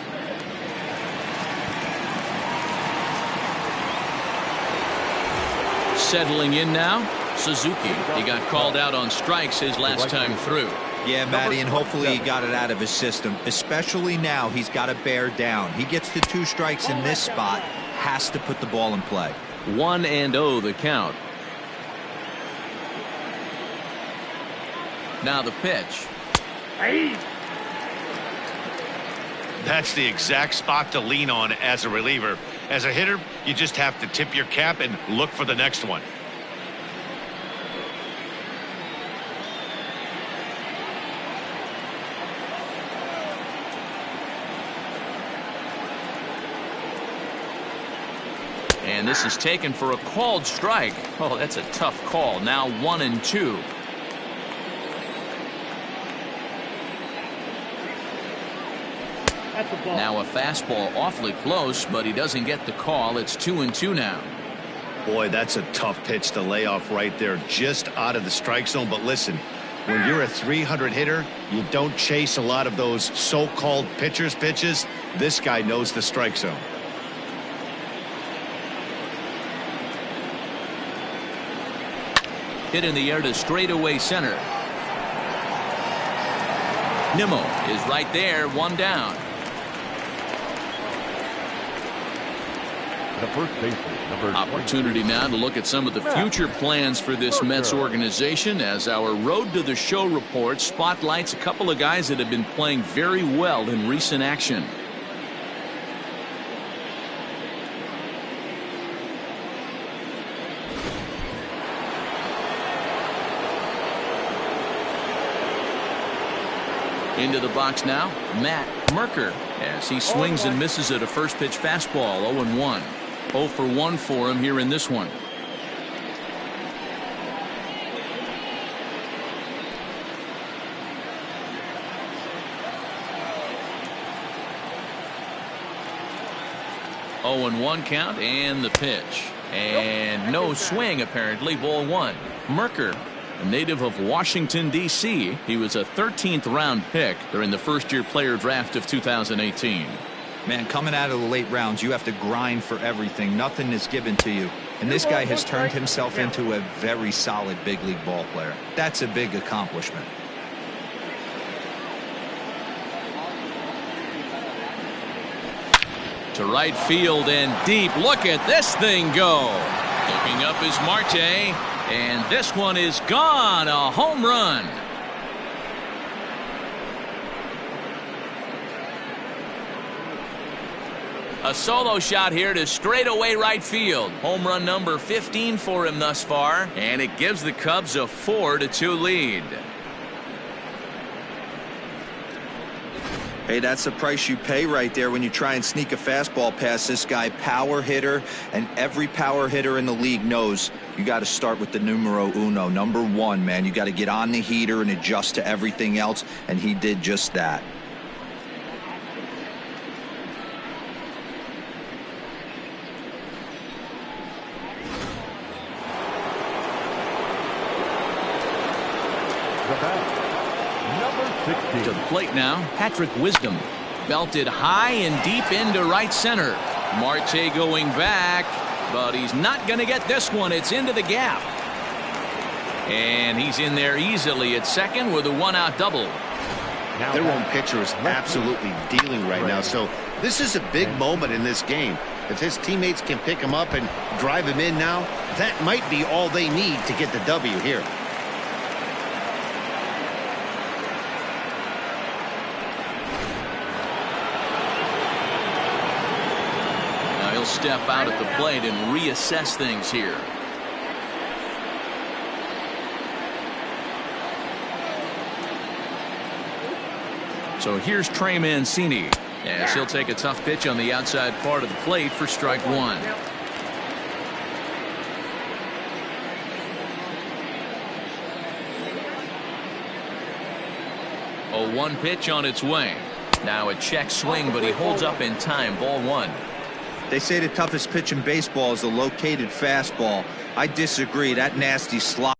Settling in now, Suzuki, he got called out on strikes his last time through. Yeah, Matty, and hopefully he got it out of his system. Especially now, he's got to bear down. He gets the 2 strikes in this spot, has to put the ball in play. 1-0 the count. Now the pitch. That's the exact spot to lean on as a reliever. As a hitter, you just have to tip your cap and look for the next one. And this is taken for a called strike. Oh, that's a tough call. Now 1-2. Now a fastball awfully close, but he doesn't get the call. It's 2-2 now. Boy, that's a tough pitch to lay off right there, just out of the strike zone. But listen, when you're a 300 hitter, you don't chase a lot of those so-called pitcher's pitches. This guy knows the strike zone. Hit in the air to straightaway center. Nimmo is right there, 1 down. The first baseman, number Opportunity now to look at some of the future plans for this Mets organization, as our Road to the Show report spotlights a couple of guys that have been playing very well in recent action. Into the box now, Matt Merker, as he swings and misses at a first pitch fastball. 0-1. 0 for 1 for him here in this one. Oh, and 1 count, and the pitch. And no swing, apparently. Ball 1. Merker, a native of Washington, D.C. He was a 13th round pick during the first-year player draft of 2018. Man, coming out of the late rounds, you have to grind for everything. Nothing is given to you. And this guy has turned himself into a very solid big league ball player. That's a big accomplishment. To right field and deep. Look at this thing go. Looking up is Marte. And this one is gone. A home run. A solo shot here to straightaway right field. Home run number 15 for him thus far. And it gives the Cubs a 4-2 lead. Hey, that's the price you pay right there when you try and sneak a fastball past this guy. Power hitter, and every power hitter in the league knows you got to start with the numero uno, number 1, man. You got to get on the heater and adjust to everything else, and he did just that. To the plate now, Patrick Wisdom. Belted high and deep into right center. Marte going back, but he's not going to get this one. It's into the gap. And he's in there easily at second with a 1-out double. Their own pitcher is absolutely dealing right now, so this is a big moment in this game. If his teammates can pick him up and drive him in now, that might be all they need to get the W here. Step out at the plate and reassess things here. So here's Trey Mancini, as he'll take a tough pitch on the outside part of the plate for strike 1. A 1 pitch on its way. Now a check swing, but he holds up in time. Ball 1. They say the toughest pitch in baseball is a located fastball. I disagree. That nasty slot.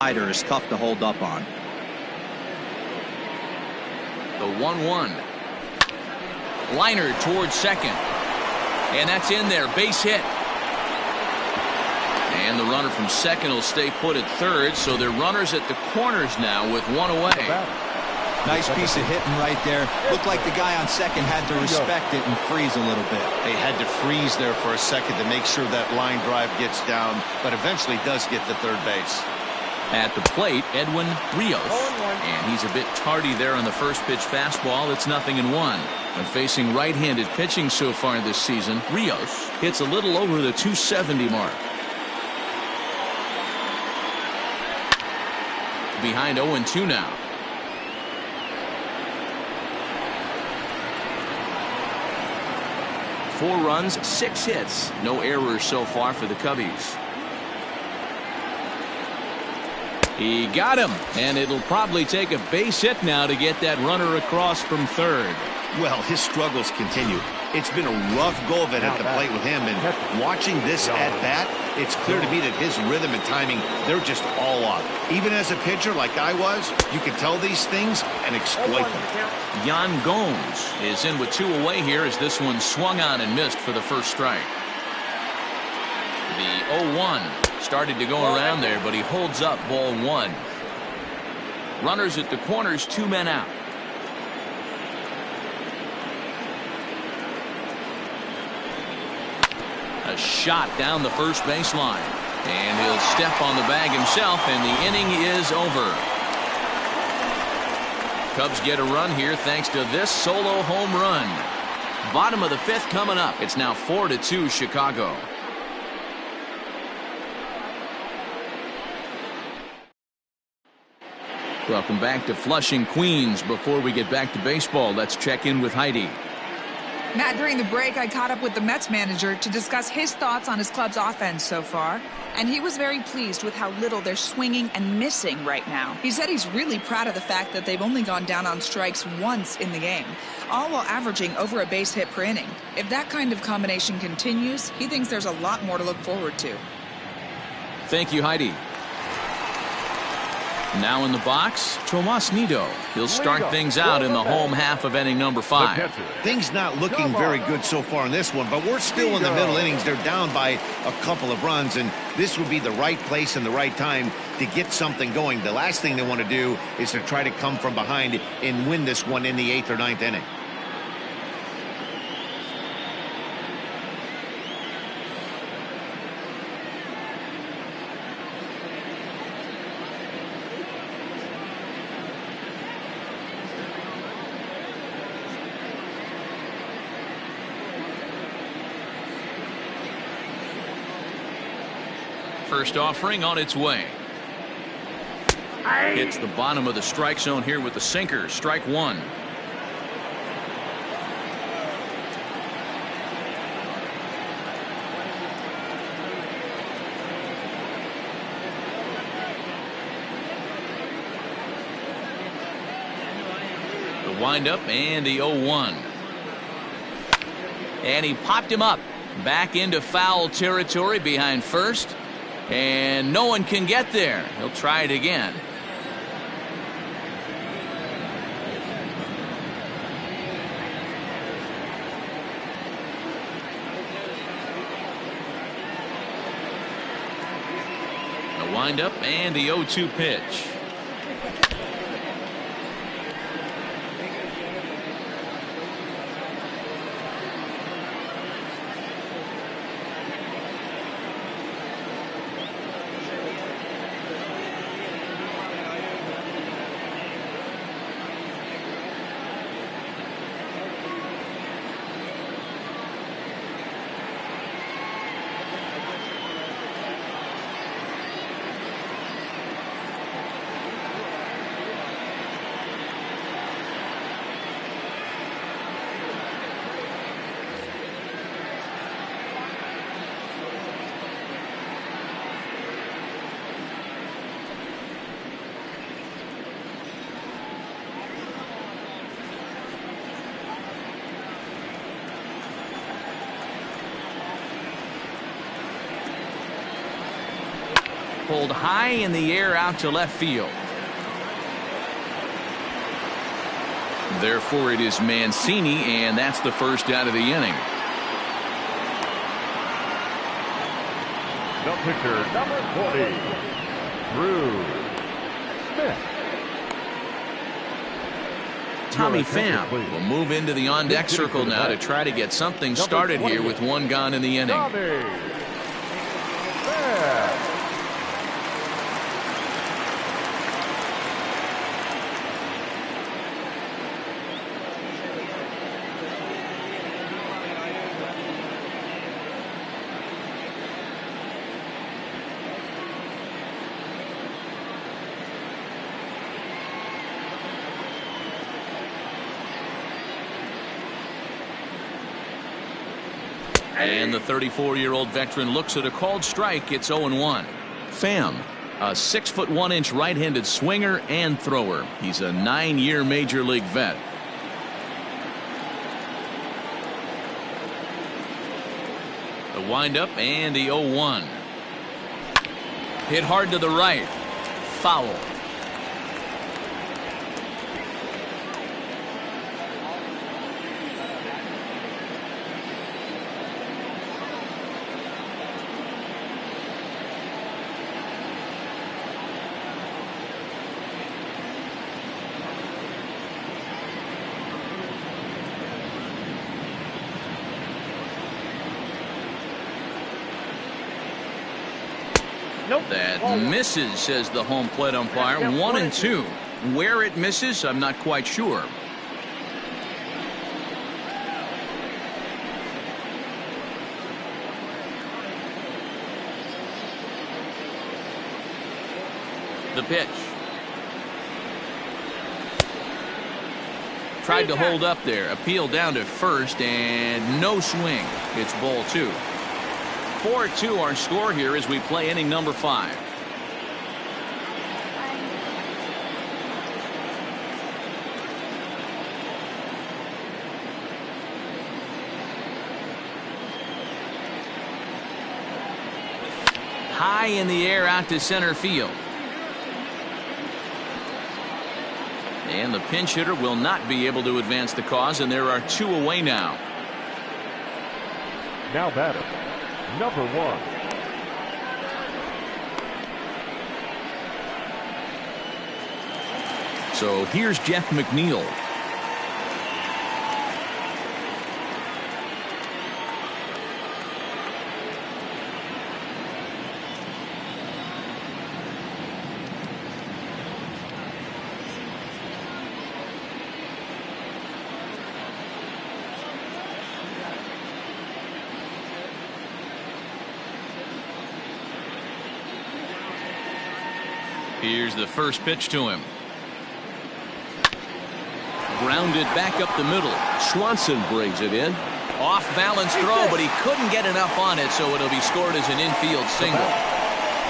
Slider is tough to hold up on. The 1-1. Liner towards second. And that's in there. Base hit. And the runner from second will stay put at third, so they're runners at the corners now with one away. Nice piece of hitting right there. Looked like the guy on second had to respect it and freeze a little bit. They had to freeze there for a second to make sure that line drive gets down, but eventually does get to third base. At the plate, Edwin Rios. And he's a bit tardy there on the first pitch fastball. It's 0-1. When facing right-handed pitching so far this season, Rios hits a little over the 270 mark. Behind 0-2 now. Four runs, 6 hits. No errors so far for the Cubbies. He got him, and it'll probably take a base hit now to get that runner across from third. Well, his struggles continue. It's been a rough go of it at the plate with him, and watching this at-bat, it's clear to me that his rhythm and timing, they're just all off. Even as a pitcher like I was, you can tell these things and exploit them. Yan Gomes is in with 2 away here as this one swung on and missed for the first strike. The 0-1 started to go around there, but he holds up ball 1. Runners at the corners, 2 men out. A shot down the first baseline, and he'll step on the bag himself, and the inning is over. Cubs get a run here thanks to this solo home run. Bottom of the 5th coming up. It's now 4-2 Chicago. Welcome back to Flushing, Queens. Before we get back to baseball, let's check in with Heidi. Matt, during the break, I caught up with the Mets manager to discuss his thoughts on his club's offense so far, and he was very pleased with how little they're swinging and missing right now. He said he's really proud of the fact that they've only gone down on strikes once in the game, all while averaging over a base hit per inning. If that kind of combination continues, he thinks there's a lot more to look forward to. Thank you, Heidi. Now in the box, Tomas Nido. He'll start things out in the home half of inning number 5. Things not looking very good so far in this one, but we're still in the middle innings. They're down by a couple of runs, and this would be the right place and the right time to get something going. The last thing they want to do is to try to come from behind and win this one in the 8th or 9th inning. First offering on its way. Hits the bottom of the strike zone here with the sinker. Strike 1. The windup and the 0-1. And he popped him up back into foul territory behind first. And no one can get there. He'll try it again. The windup and the 0-2 pitch. Pulled high in the air out to left field. Therefore, it is Mancini, and that's the first out of the inning. The pitcher, number 40, Drew Smith. Tommy Pham will move into the on-deck circle now to try to get something started here with one gone in the inning. Tommy Pham. And the 34-year-old veteran looks at a called strike. It's 0-1. Pham, a 6'1" right-handed swinger and thrower. He's a 9-year major league vet. The windup and the 0-1. Hit hard to the right. Foul. That misses, says the home plate umpire. 1-2. Where it misses, I'm not quite sure. The pitch. Tried to hold up there. Appeal down to first, and no swing. It's ball 2. 4-2 our score here as we play inning number 5. High in the air out to center field. And the pinch hitter will not be able to advance the cause, and there are 2 away now. Now batter, number 1. So here's Jeff McNeil. Here's the first pitch to him. Grounded back up the middle. Swanson brings it in. Off balance throw, but he couldn't get enough on it, so it'll be scored as an infield single.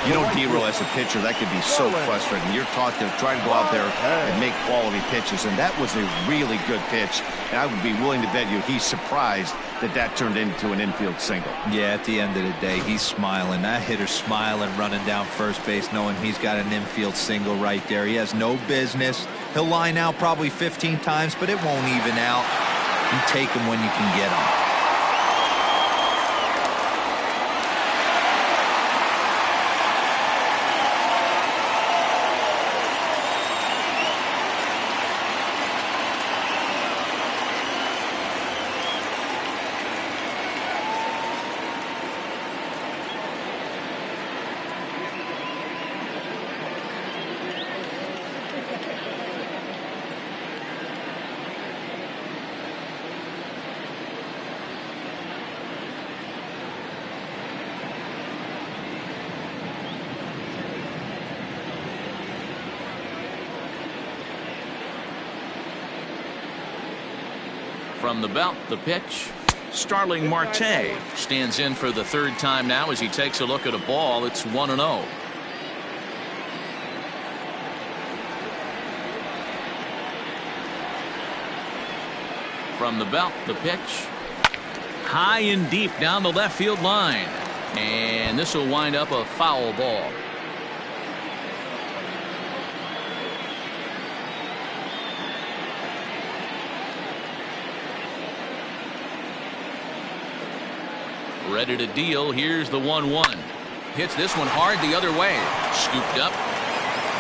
You know, D-Roll, as a pitcher, that could be so frustrating. You're taught to try to go out there and make quality pitches, and that was a really good pitch. And I would be willing to bet you he's surprised that that turned into an infield single. Yeah, at the end of the day, he's smiling. That hitter's smiling, running down first base, knowing he's got an infield single right there. He has no business. He'll line out probably 15 times, but it won't even out. You take him when you can get him. From the belt, the pitch. Starling Marte stands in for the third time now as he takes a look at a ball. It's 1-0. From the belt, the pitch. High and deep down the left field line. And this will wind up a foul ball. Ready to deal. Here's the 1-1. Hits this one hard the other way. Scooped up.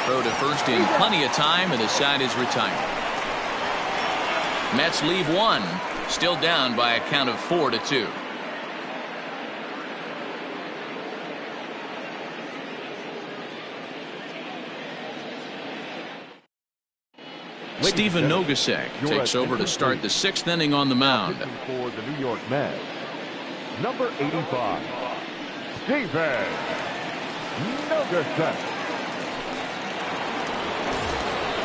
Throw to first in plenty of time, and the side is retired. Mets leave one. Still down by a count of 4-2. Steven Nogasek takes over to start the 6th inning on the mound. For the New York Mets, number 85, Steven Nogasek.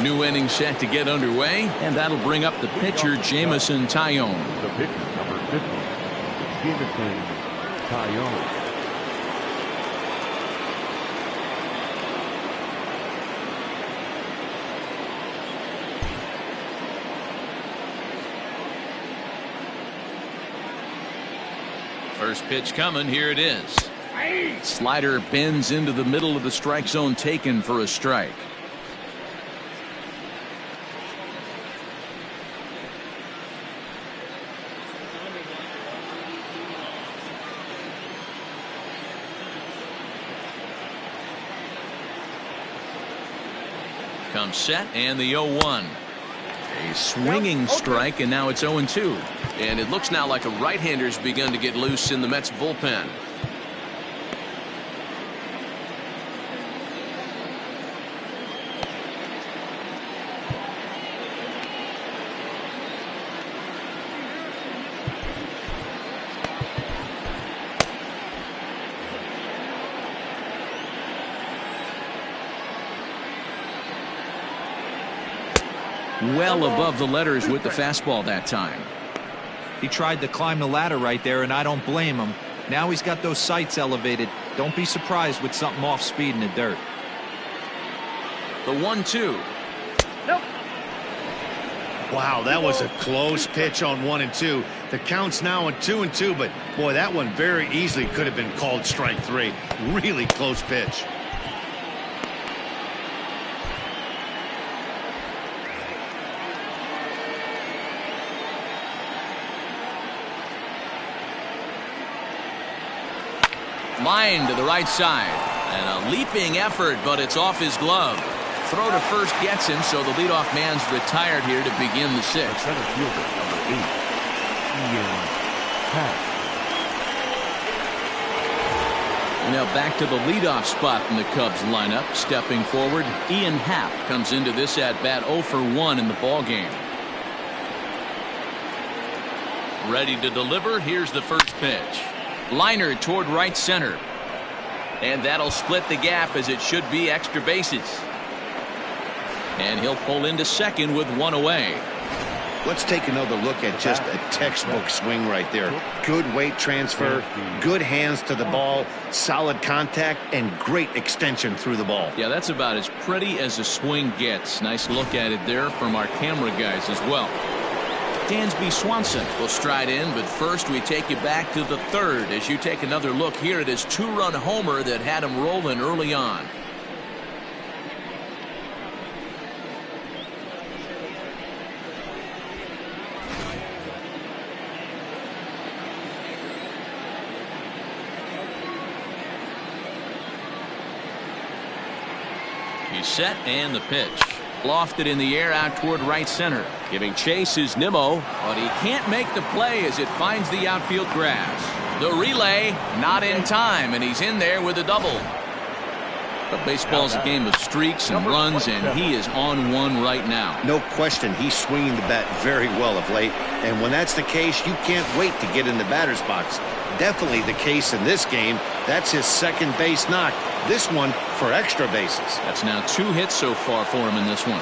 New inning set to get underway, and that'll bring up the pitcher, Jamison Taillon. The pitcher, number 50, Jamison Taillon. First pitch coming. Here it is. Slider bends into the middle of the strike zone, taken for a strike. Comes set, and the 0-1. A swinging strike, and now it's 0-2. And it looks now like a right-hander's begun to get loose in the Mets bullpen. Well above the letters with the fastball that time. He tried to climb the ladder right there, and I don't blame him. Now he's got those sights elevated. Don't be surprised with something off speed in the dirt. The 1-2. Nope. Wow, that was a close pitch on 1 and 2. The count's now at 2 and 2, but boy, that one very easily could have been called strike 3. Really close pitch. Line to the right side, and a leaping effort, but it's off his glove. Throw to first gets him, so the leadoff man's retired here to begin the 6th. Center fielder, number 8, Ian Happ. Now back to the leadoff spot in the Cubs lineup. Stepping forward, Ian Happ comes into this at bat 0 for 1 in the ball game. Ready to deliver. Here's the first pitch. Liner toward right center, and that'll split the gap, as it should be extra bases. And he'll pull into second with one away. Let's take another look at just a textbook swing right there. Good weight transfer, good hands to the ball, solid contact, and great extension through the ball. Yeah, that's about as pretty as a swing gets. Nice look at it there from our camera guys as well. Dansby Swanson will stride in, but first we take you back to the 3rd as you take another look here at his 2-run homer that had him rolling early on. He's set, and the pitch. Lofted in the air out toward right center. Giving chase is Nimmo, but he can't make the play as it finds the outfield grass. The relay not in time, and he's in there with a double. But baseball's a game of streaks and runs, and he is on one right now. No question, he's swinging the bat very well of late, and when that's the case, you can't wait to get in the batter's box. Definitely the case in this game. That's his second base knock. This one for extra bases. That's now 2 hits so far for him in this one.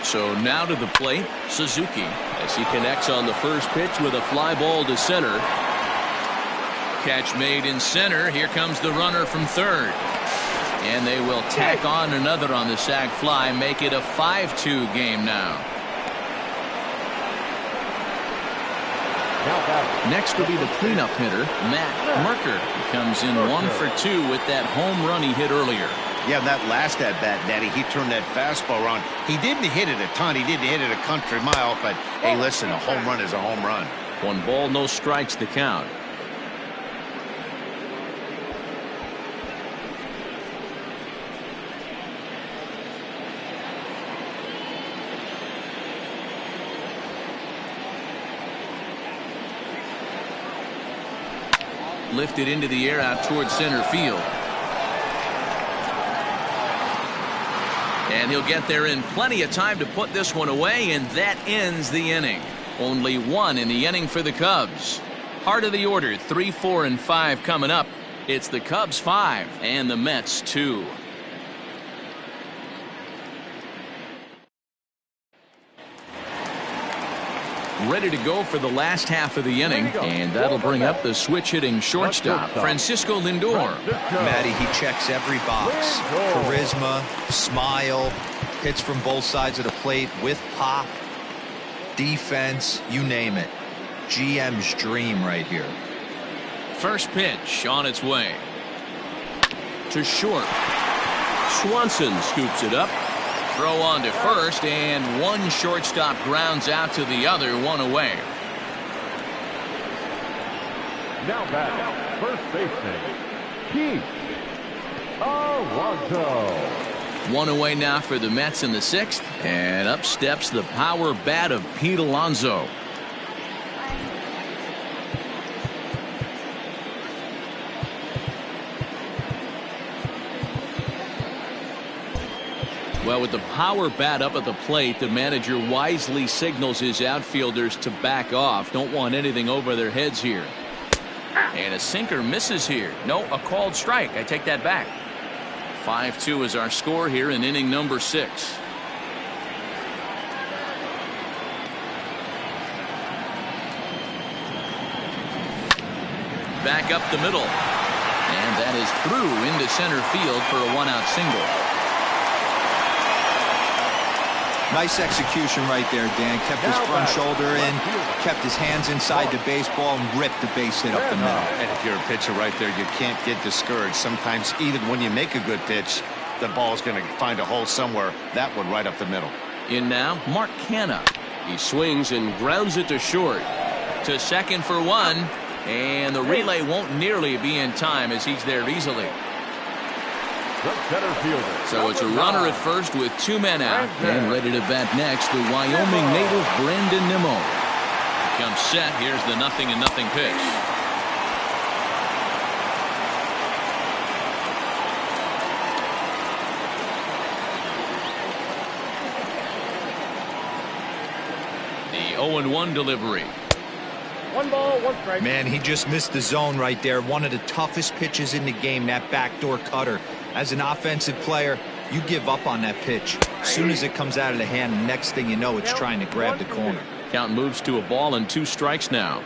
So now to the plate, Suzuki, as he connects on the first pitch with a fly ball to center. Catch made in center. Here comes the runner from third. And they will tack on another on the sac fly, make it a 5-2 game now. Next will be the cleanup hitter, Matt Merker. He comes in 1 for 2 with that home run he hit earlier. Yeah, that last at-bat, Daddy, he turned that fastball around. He didn't hit it a ton. He didn't hit it a country mile, but, hey, listen, a home run is a home run. 1 ball, no strikes to count. Lifted into the air out towards center field. And he'll get there in plenty of time to put this one away, and that ends the inning. Only 1 in the inning for the Cubs. Heart of the order, 3, 4, and 5 coming up. It's the Cubs 5 and the Mets 2. Ready to go for the last half of the inning, and that'll bring up the switch-hitting shortstop, Francisco Lindor. Matty, he checks every box. Charisma, smile, hits from both sides of the plate with pop, defense, you name it. GM's dream right here. First pitch on its way. To short. Swanson scoops it up. Throw on to first, and one shortstop grounds out to the other, 1 away. Now back, first baseman, Pete Alonso. 1 away now for the Mets in the 6th, and up steps the power bat of Pete Alonso. Well, with the power bat up at the plate, the manager wisely signals his outfielders to back off. Don't want anything over their heads here. And a sinker misses here. No, a called strike. I take that back. 5-2 is our score here in inning number 6. Back up the middle. And that is through into center field for a 1-out single. Nice execution right there, Dan. Kept his front shoulder in, kept his hands inside the baseball, and ripped the base hit up the middle. And if you're a pitcher right there, you can't get discouraged. Sometimes even when you make a good pitch, the ball's going to find a hole somewhere. That one right up the middle. In now, Mark Canha. He swings and grounds it to short. To second for 1, and the relay won't nearly be in time as he's there easily. Center fielder. So it's a runner at first with 2 men out, and ready to bat next, the Wyoming native Brandon Nimmo. Comes set. Here's the 0-0 pitch. The 0-1 delivery. 1 ball, 1 strike. Man, he just missed the zone right there. One of the toughest pitches in the game, that backdoor cutter. As an offensive player, you give up on that pitch. As soon as it comes out of the hand, next thing you know, it's trying to grab the corner. Count moves to a ball and 2 strikes now.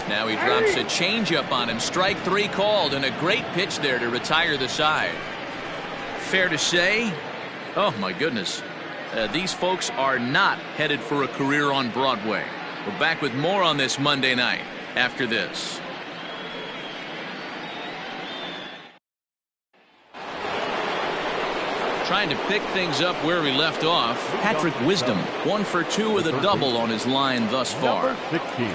Now he drops a changeup on him. Strike 3 called, and a great pitch there to retire the side. Fair to say, oh my goodness, these folks are not headed for a career on Broadway. We're back with more on this Monday night after this. Trying to pick things up where we left off. Patrick Wisdom, 1 for 2 with a double on his line thus far. Number 16.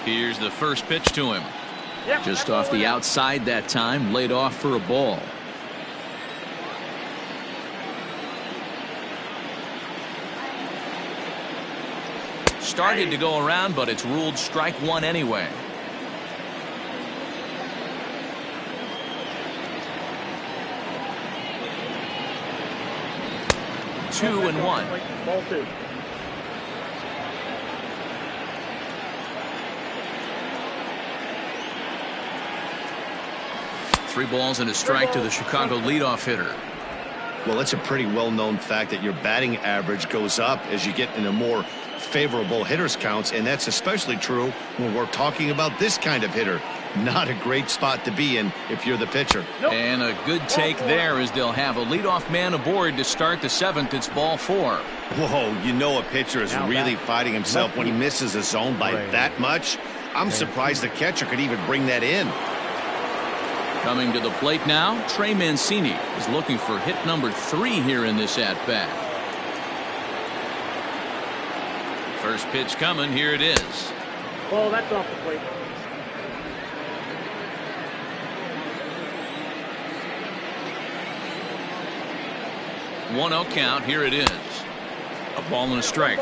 Here's the first pitch to him. Just off the outside that time, laid off for a ball. Started to go around, but it's ruled strike 1 anyway. Two and 1. Ball 2. 3 balls and a strike to the Chicago leadoff hitter. Well, it's a pretty well-known fact that your batting average goes up as you get into more favorable hitters counts, and that's especially true when we're talking about this kind of hitter. Not a great spot to be in if you're the pitcher. And a good take there as they'll have a leadoff man aboard to start the 7th. It's ball 4. Whoa, you know a pitcher is really fighting himself when he misses a zone by that much. I'm surprised the catcher could even bring that in. Coming to the plate now, Trey Mancini is looking for hit number 3 here in this at-bat. First pitch coming. Here it is. Ball, that's off the plate. 1-0 count. Here it is. A ball and a strike.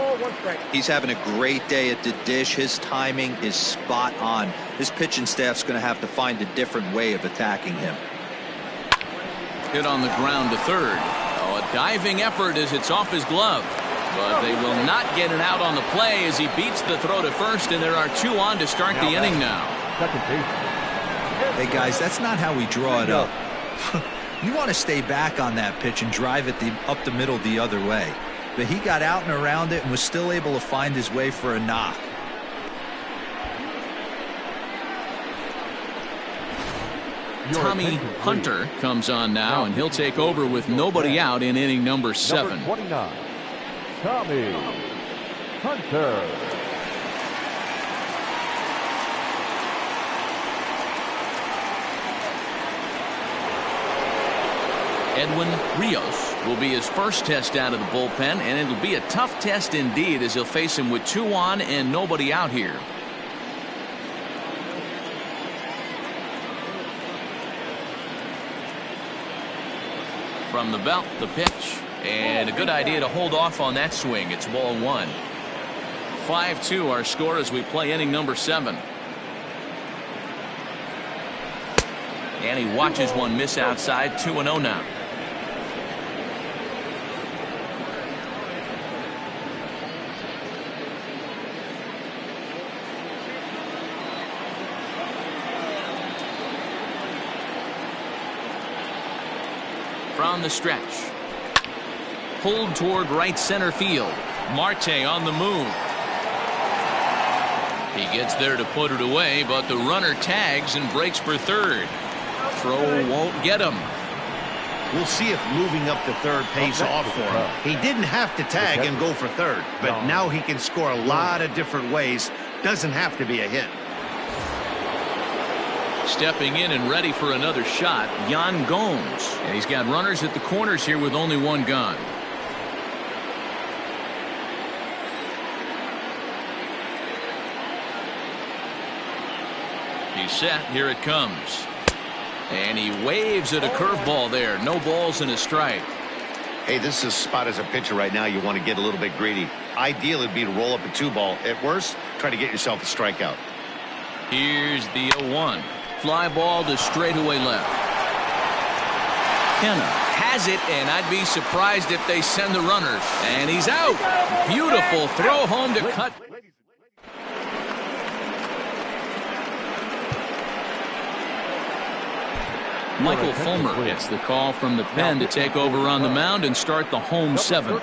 He's having a great day at the dish. His timing is spot on. His pitching staff's going to have to find a different way of attacking him. Hit on the ground to third. Oh, a diving effort as it's off his glove. But they will not get it out on the play as he beats the throw to first, and there are 2 on to start the inning now. Hey, guys, that's not how we draw it up. You want to stay back on that pitch and drive it up the middle the other way. But he got out and around it and was still able to find his way for a knock. Tommy Hunter comes on now, and he'll take over with nobody out in inning number 7. Number 29, Tommy Hunter. Edwin Rios will be his first test out of the bullpen, and it'll be a tough test indeed as he'll face him with 2 on and nobody out here. From the belt, the pitch, and a good idea to hold off on that swing. It's ball 1. 5-2 our score as we play inning number 7. And he watches one miss outside. 2-0 now. From the stretch. Pulled toward right center field. Marte on the move. He gets there to put it away, but the runner tags and breaks for third. Throw won't get him. We'll see if moving up to third pays off for him. He didn't have to tag and go for third, but now he can score a lot of different ways. Doesn't have to be a hit. Stepping in and ready for another shot, Yan Gomes. And he's got runners at the corners here with only 1 gone. He's set. Here it comes. And he waves at a curveball there. No balls and a strike. Hey, this is a spot as a pitcher right now you want to get a little bit greedy. Ideal would be to roll up a 2-ball. At worst, try to get yourself a strikeout. Here's the 0-1. Fly ball to straightaway left. Kenna has it, and I'd be surprised if they send the runner. And he's out. Beautiful throw home to cut. Michael Fulmer gets the call from the pen to take over on the mound and start the home 7th.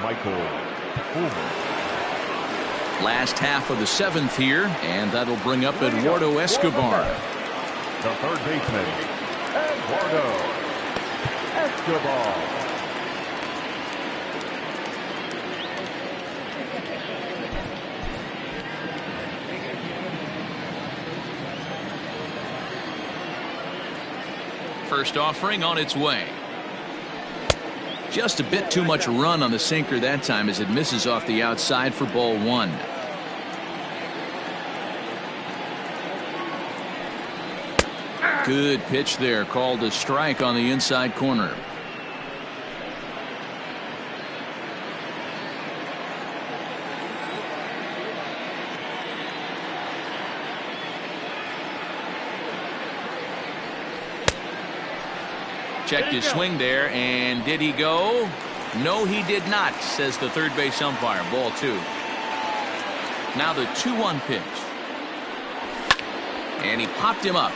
Michael Fulmer. Last half of the 7th here, and that'll bring up Eduardo Escobar. The third baseman, Eduardo Escobar. First offering on its way. Just a bit too much run on the sinker that time as it misses off the outside for ball 1. Good pitch there, called a strike on the inside corner. Checked his swing there, and did he go? No, he did not, says the third base umpire. Ball 2. Now the 2-1 pitch. And he popped him up.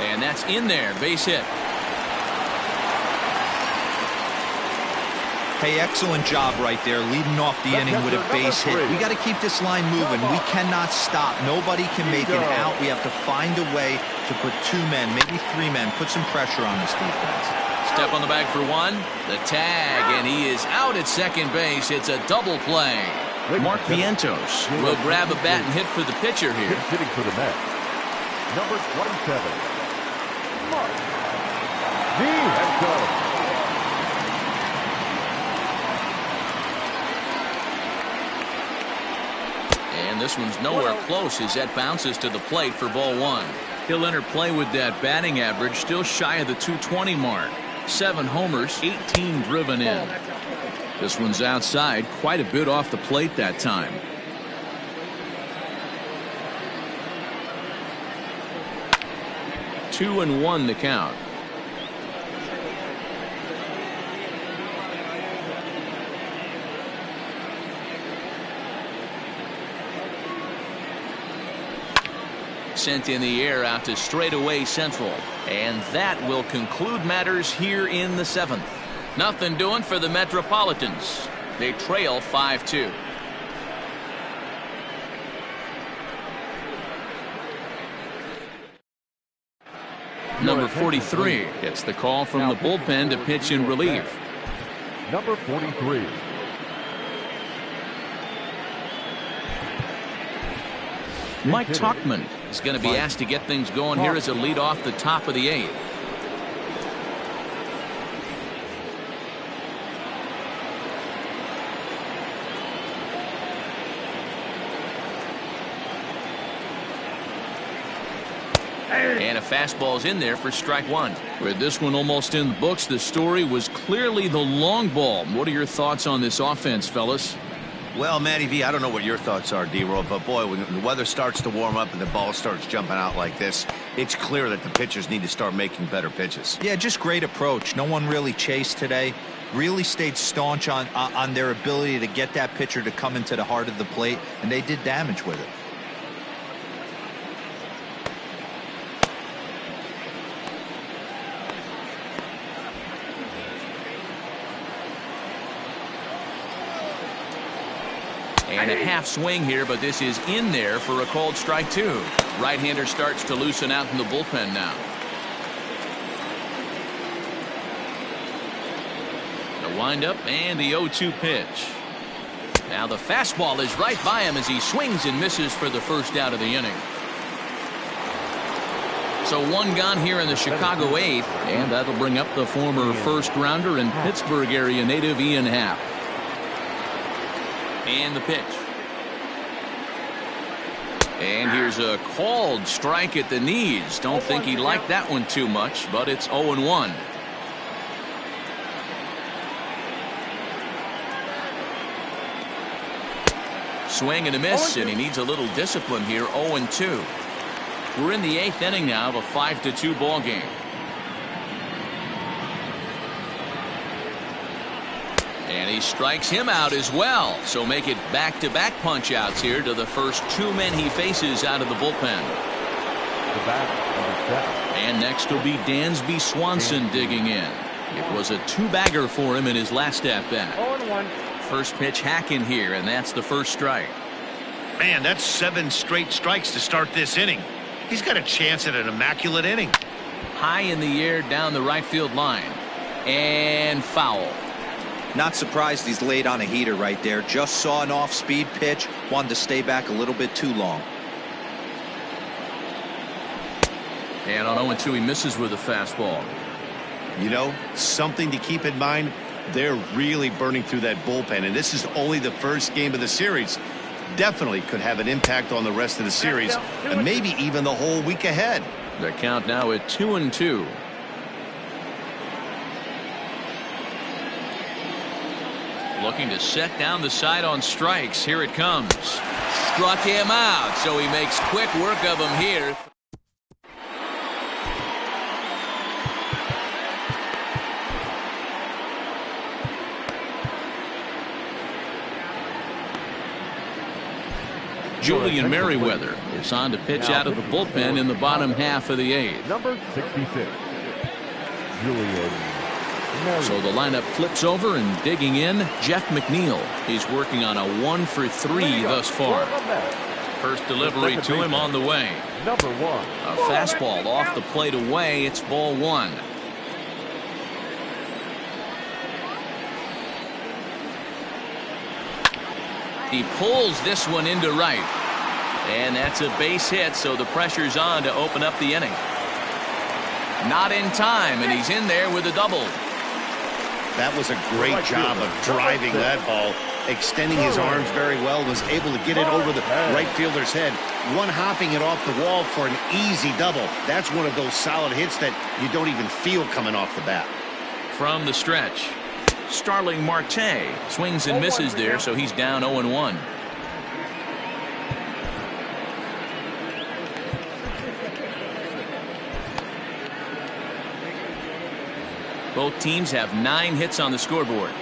And that's in there. Base hit. Hey, excellent job right there, leading off the inning with a base hit. We got to keep this line moving. We cannot stop. Nobody can make an out. We have to find a way to put 2 men, maybe 3 men, put some pressure on this defense. Step on the bag for 1. The tag, and he is out at second base. It's a double play. Mark Vientos will grab a bat and hit for the pitcher here. Hitting for the Mets, number 27, Mark Vientos. And this one's nowhere close as that bounces to the plate for ball 1. He'll enter play with that batting average still shy of the 220 mark. 7 homers, 18 driven in. This one's outside, quite a bit off the plate that time. Two and 1 the count. Sent in the air out to straightaway central. And that will conclude matters here in the 7th. Nothing doing for the Metropolitans. They trail 5-2. Number 43 gets the call from the bullpen to pitch in relief. Number 43. Mike Tuchman is going to be asked to get things going here as a lead off the top of the 8th. And a fastball's in there for strike 1. With this one almost in the books, the story was clearly the long ball. What are your thoughts on this offense, fellas? Well, Matty V, I don't know what your thoughts are, D-Roll, but boy, when the weather starts to warm up and the ball starts jumping out like this, it's clear that the pitchers need to start making better pitches. Yeah, just great approach. No one really chased today. Really stayed staunch on their ability to get that pitcher to come into the heart of the plate, and they did damage with it. And a half swing here, but this is in there for a called strike 2. Right-hander starts to loosen out in the bullpen now. The windup and the 0-2 pitch. Now the fastball is right by him as he swings and misses for the first out of the inning. So 1 gone here in the Chicago 8th, and that'll bring up the former first-rounder and Pittsburgh area native Ian Happ. And the pitch. And here's a called strike at the knees. Don't think he liked that one too much, but it's 0-1. Swing and a miss, and he needs a little discipline here. 0-2. We're in the 8th inning now of a 5-2 ball game. And he strikes him out as well. So make it back-to-back punch-outs here to the first 2 men he faces out of the bullpen. And next will be Dansby Swanson digging in. It was a 2-bagger for him in his last at-bat. 0-1. First pitch hacking here, and that's the first strike. Man, that's 7 straight strikes to start this inning. He's got a chance at an immaculate inning. High in the air down the right field line. And foul. Not surprised he's laid on a heater right there. Just saw an off-speed pitch. Wanted to stay back a little bit too long. And on 0-2, he misses with a fastball. You know, something to keep in mind, they're really burning through that bullpen, and this is only the first game of the series. Definitely could have an impact on the rest of the series, and maybe even the whole week ahead. The count now at 2-2. Looking to set down the side on strikes. Here it comes. Struck him out, so he makes quick work of him here. Julian Merriweather is on to pitch out of the bullpen in the bottom half of the 8th. Number 66, Julian. So the lineup flips over, and digging in, Jeff McNeil. He's working on a 1 for 3 thus far. First delivery to him on the way. Number 1. A fastball off the plate away. It's ball 1. He pulls this one into right. And that's a base hit, so the pressure's on to open up the inning. Not in time, and he's in there with a double. That was a great job of driving that ball, extending his arms very well, was able to get it over the right fielder's head, one-hopping it off the wall for an easy double. That's one of those solid hits that you don't even feel coming off the bat. From the stretch, Starling Marte swings and misses there, so he's down 0-1. Both teams have 9 hits on the scoreboard.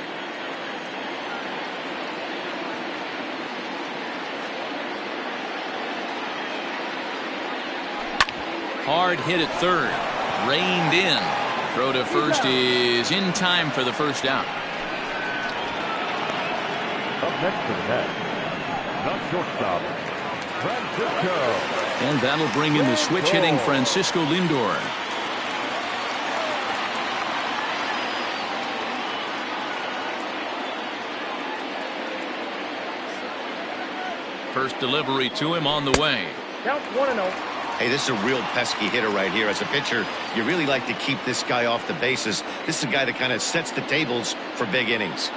Hard hit at third. Reined in. Throw to first is in time for the first out. Up next to the net, the shortstop, Francisco. And that'll bring in the switch hitting Francisco Lindor. First delivery to him on the way. Count 1-0. Hey, this is a real pesky hitter right here. As a pitcher, you really like to keep this guy off the bases. This is a guy that kind of sets the tables for big innings.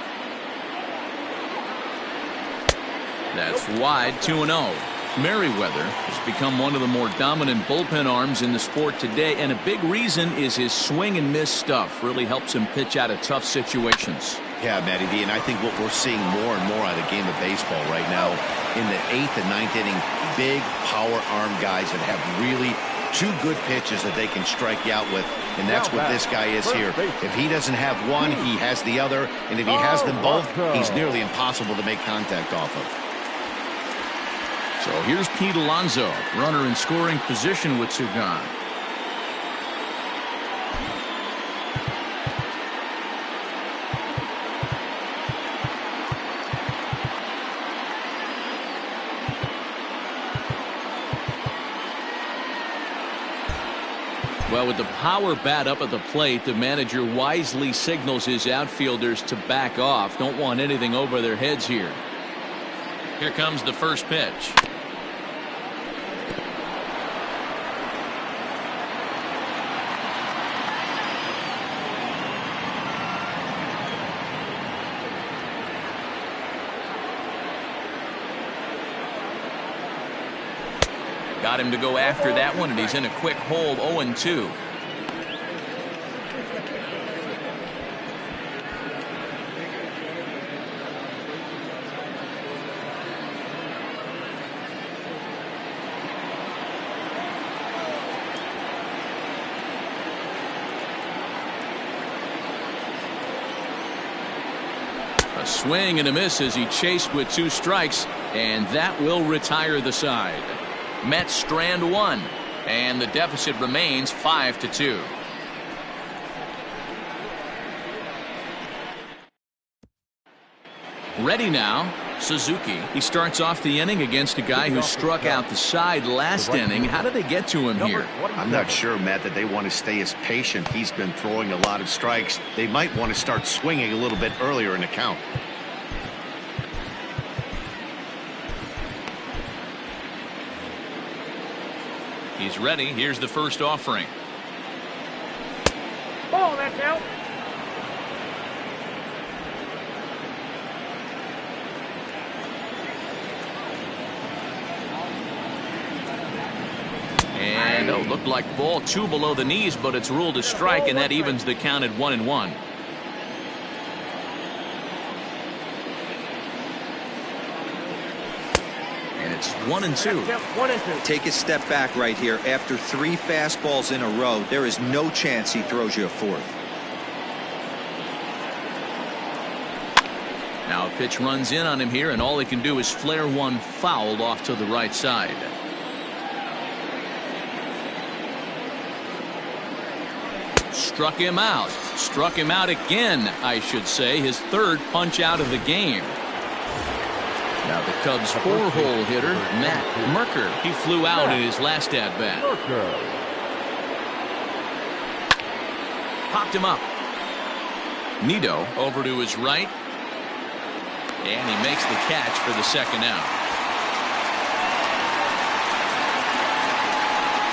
That's wide, 2-0. Merriweather has become one of the more dominant bullpen arms in the sport today, and a big reason is his swing and miss stuff. Really helps him pitch out of tough situations. Yeah, Matty D, and I think what we're seeing more and more out of the game of baseball right now in the 8th and 9th inning, big power arm guys that have really 2 good pitches that they can strike you out with, and that's what this guy is here. If he doesn't have one, he has the other, and if he has them both, he's nearly impossible to make contact off of. So here's Pete Alonso, runner in scoring position with Sugan. Well, with the power bat up at the plate, the manager wisely signals his outfielders to back off. Don't want anything over their heads here. Here comes the first pitch. Got him to go after that one, and he's in a quick hold, 0-2. A swing and a miss as he chased with 2 strikes, and that will retire the side. Mets strand 1, and the deficit remains 5-2. Ready now, Suzuki. He starts off the inning against a guy who struck out the side last inning. How did they get to him here? I'm not sure, Matt, that they want to stay as patient. He's been throwing a lot of strikes. They might want to start swinging a little bit earlier in the count. He's ready. Here's the first offering. Ball, that's out. And looked like ball 2 below the knees, but it's ruled a strike, and that evens the count at 1-1. It's 1-2. Take a step back right here. After 3 fastballs in a row, there is no chance he throws you a 4th. Now Pitch runs in on him here, and all he can do is flare one foul off to the right side. Struck him out. Struck him out again, I should say. His third punch out of the game. Now the Cubs' four-hole hitter, Matt Merker. He flew out in his last at-bat. Popped him up. Nido over to his right. And he makes the catch for the second out.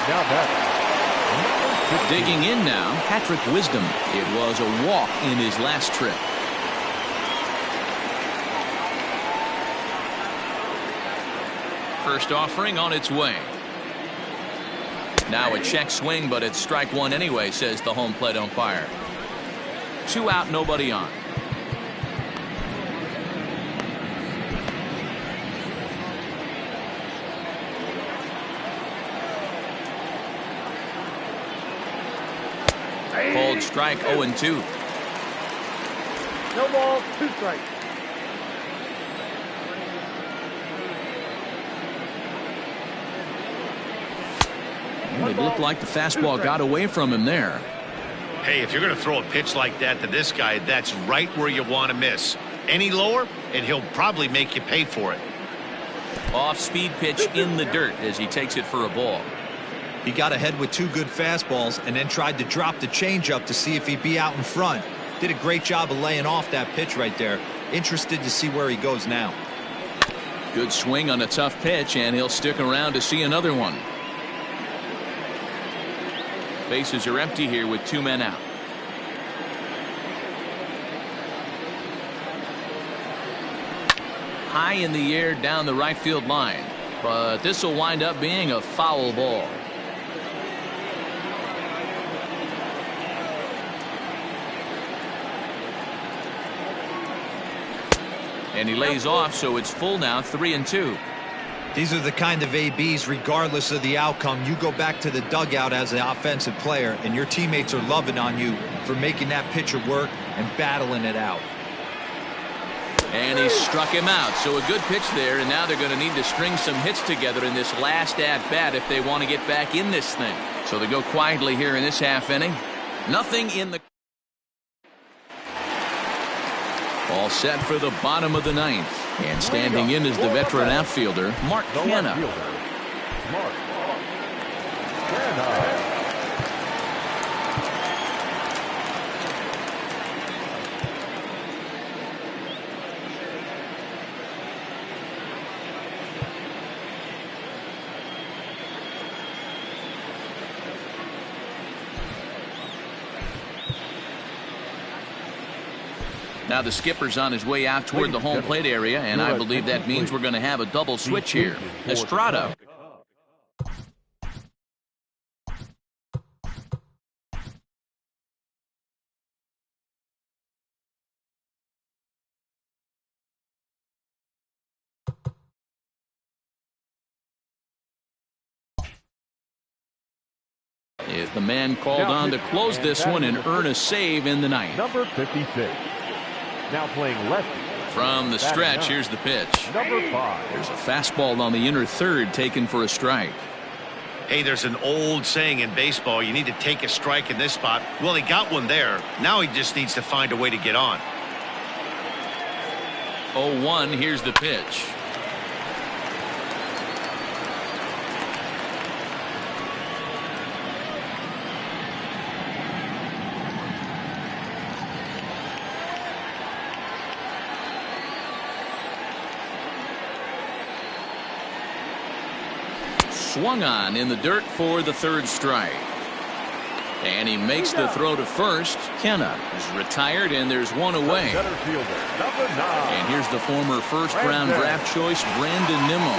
Now that. Digging in now, Patrick Wisdom. It was a walk in his last trip. First offering on its way. Now a check swing, but it's strike one anyway, says the home plate umpire. 2 out, nobody on. Called strike 0-2. No ball, 2 strikes. It looked like the fastball got away from him there. Hey, if you're going to throw a pitch like that to this guy, that's right where you want to miss. Any lower, and he'll probably make you pay for it. Off-speed pitch in the dirt as he takes it for a ball. He got ahead with 2 good fastballs and then tried to drop the changeup to see if he'd be out in front. Did a great job of laying off that pitch right there. Interested to see where he goes now. Good swing on a tough pitch, and he'll stick around to see another one. Bases are empty here with 2 men out. High in the air down the right field line, but this will wind up being a foul ball. And he lays off, so it's full now, 3-2. These are the kind of ABs, regardless of the outcome, you go back to the dugout as an offensive player, and your teammates are loving on you for making that pitcher work and battling it out. And he struck him out, so a good pitch there, and now they're going to need to string some hits together in this last at-bat if they want to get back in this thing. So they go quietly here in this half inning. Nothing in the... All set for the bottom of the ninth. And standing in is the veteran outfielder, Mark Canha. Mark Canha. Now the skipper's on his way out toward the home plate area, and I believe that means we're going to have a double switch here. Estrada. Is the man called on to close this one and earn a save in the ninth. Number 56. Now playing lefty. From the stretch, here's the pitch. Number 5. There's a fastball on the inner third taken for a strike. Hey, there's an old saying in baseball, you need to take a strike in this spot. Well, he got one there. Now he just needs to find a way to get on. 0-1, here's the pitch. Swung on in the dirt for the third strike. And he makes the throw to first. Canha is retired, and there's one away. Center fielder, number 9. And here's the former first-round draft choice, Brandon Nimmo.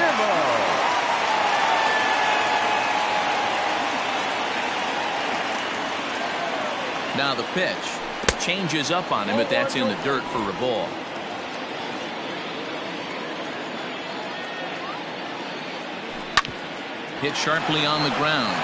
Now the pitch changes up on him, but that's in the dirt for a ball. Hit sharply on the ground.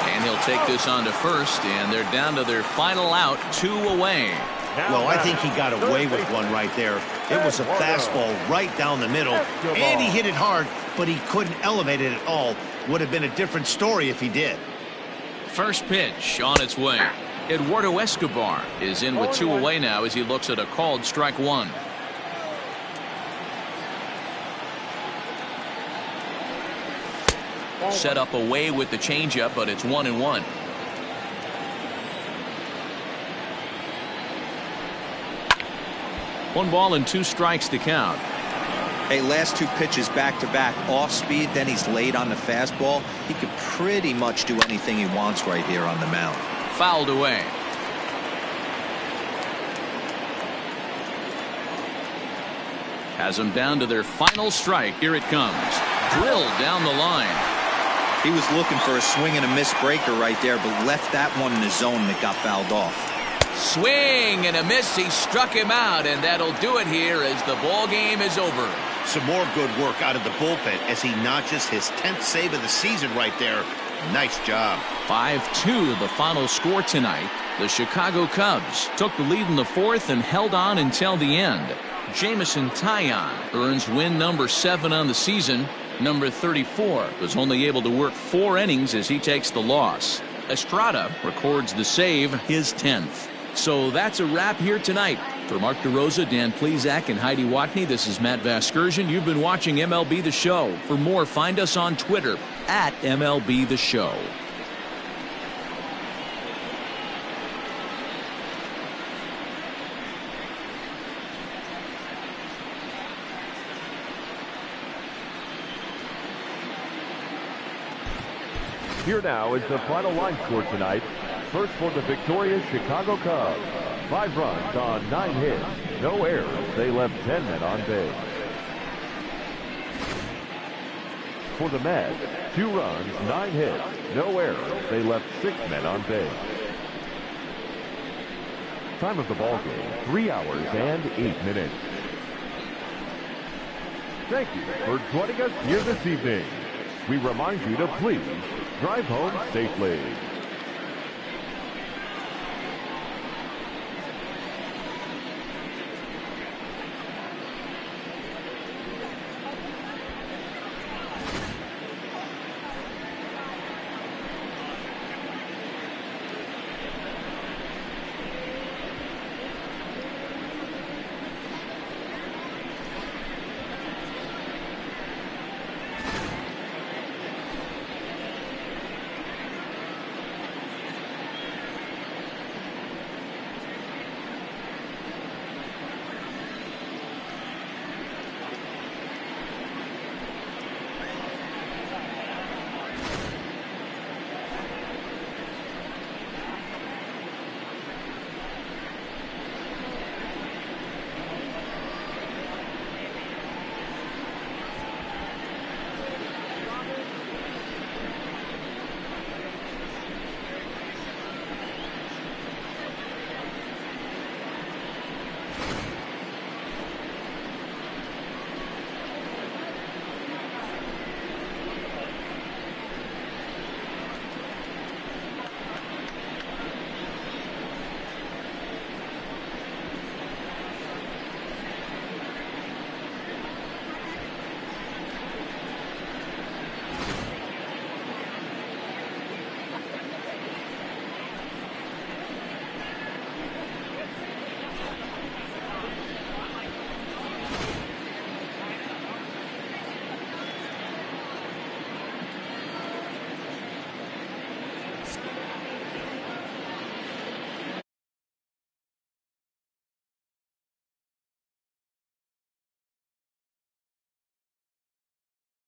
And he'll take this on to first, and they're down to their final out, 2 away. Well, I think he got away with one right there. It was a fastball right down the middle, and he hit it hard, but he couldn't elevate it at all. Would have been a different story if he did. First pitch on its way. Eduardo Escobar is in with 2 away now as he looks at a called strike 1. Set up away with the changeup, but it's 1-1. One ball and 2 strikes to count. Hey, last 2 pitches back-to-back off speed, then he's late on the fastball. He could pretty much do anything he wants right here on the mound. Fouled away. Has them down to their final strike. Here it comes. Drilled down the line. He was looking for a swing and a miss breaker right there, but left that one in the zone that got fouled off. Swing and a miss. He struck him out, and that'll do it here as the ball game is over. Some more good work out of the bullpen as he notches his 10th save of the season right there. Nice job. 5-2 the final score tonight. The Chicago Cubs took the lead in the 4th and held on until the end. Jamison Taillon earns win number 7 on the season. Number 34 was only able to work 4 innings as he takes the loss. Estrada records the save, his 10th. So that's a wrap here tonight. For Mark DeRosa, Dan Plesac, and Heidi Watney, this is Matt Vasgersian. You've been watching MLB The Show. For more, find us on Twitter at MLB The Show. Here now is the final line score tonight. First for the victorious Chicago Cubs. 5 runs on 9 hits. No errors. They left 10 men on base. For the Mets, 2 runs, 9 hits. No errors. They left 6 men on base. Time of the ball game, 3 hours and 8 minutes. Thank you for joining us here this evening. We remind you to please drive home safely.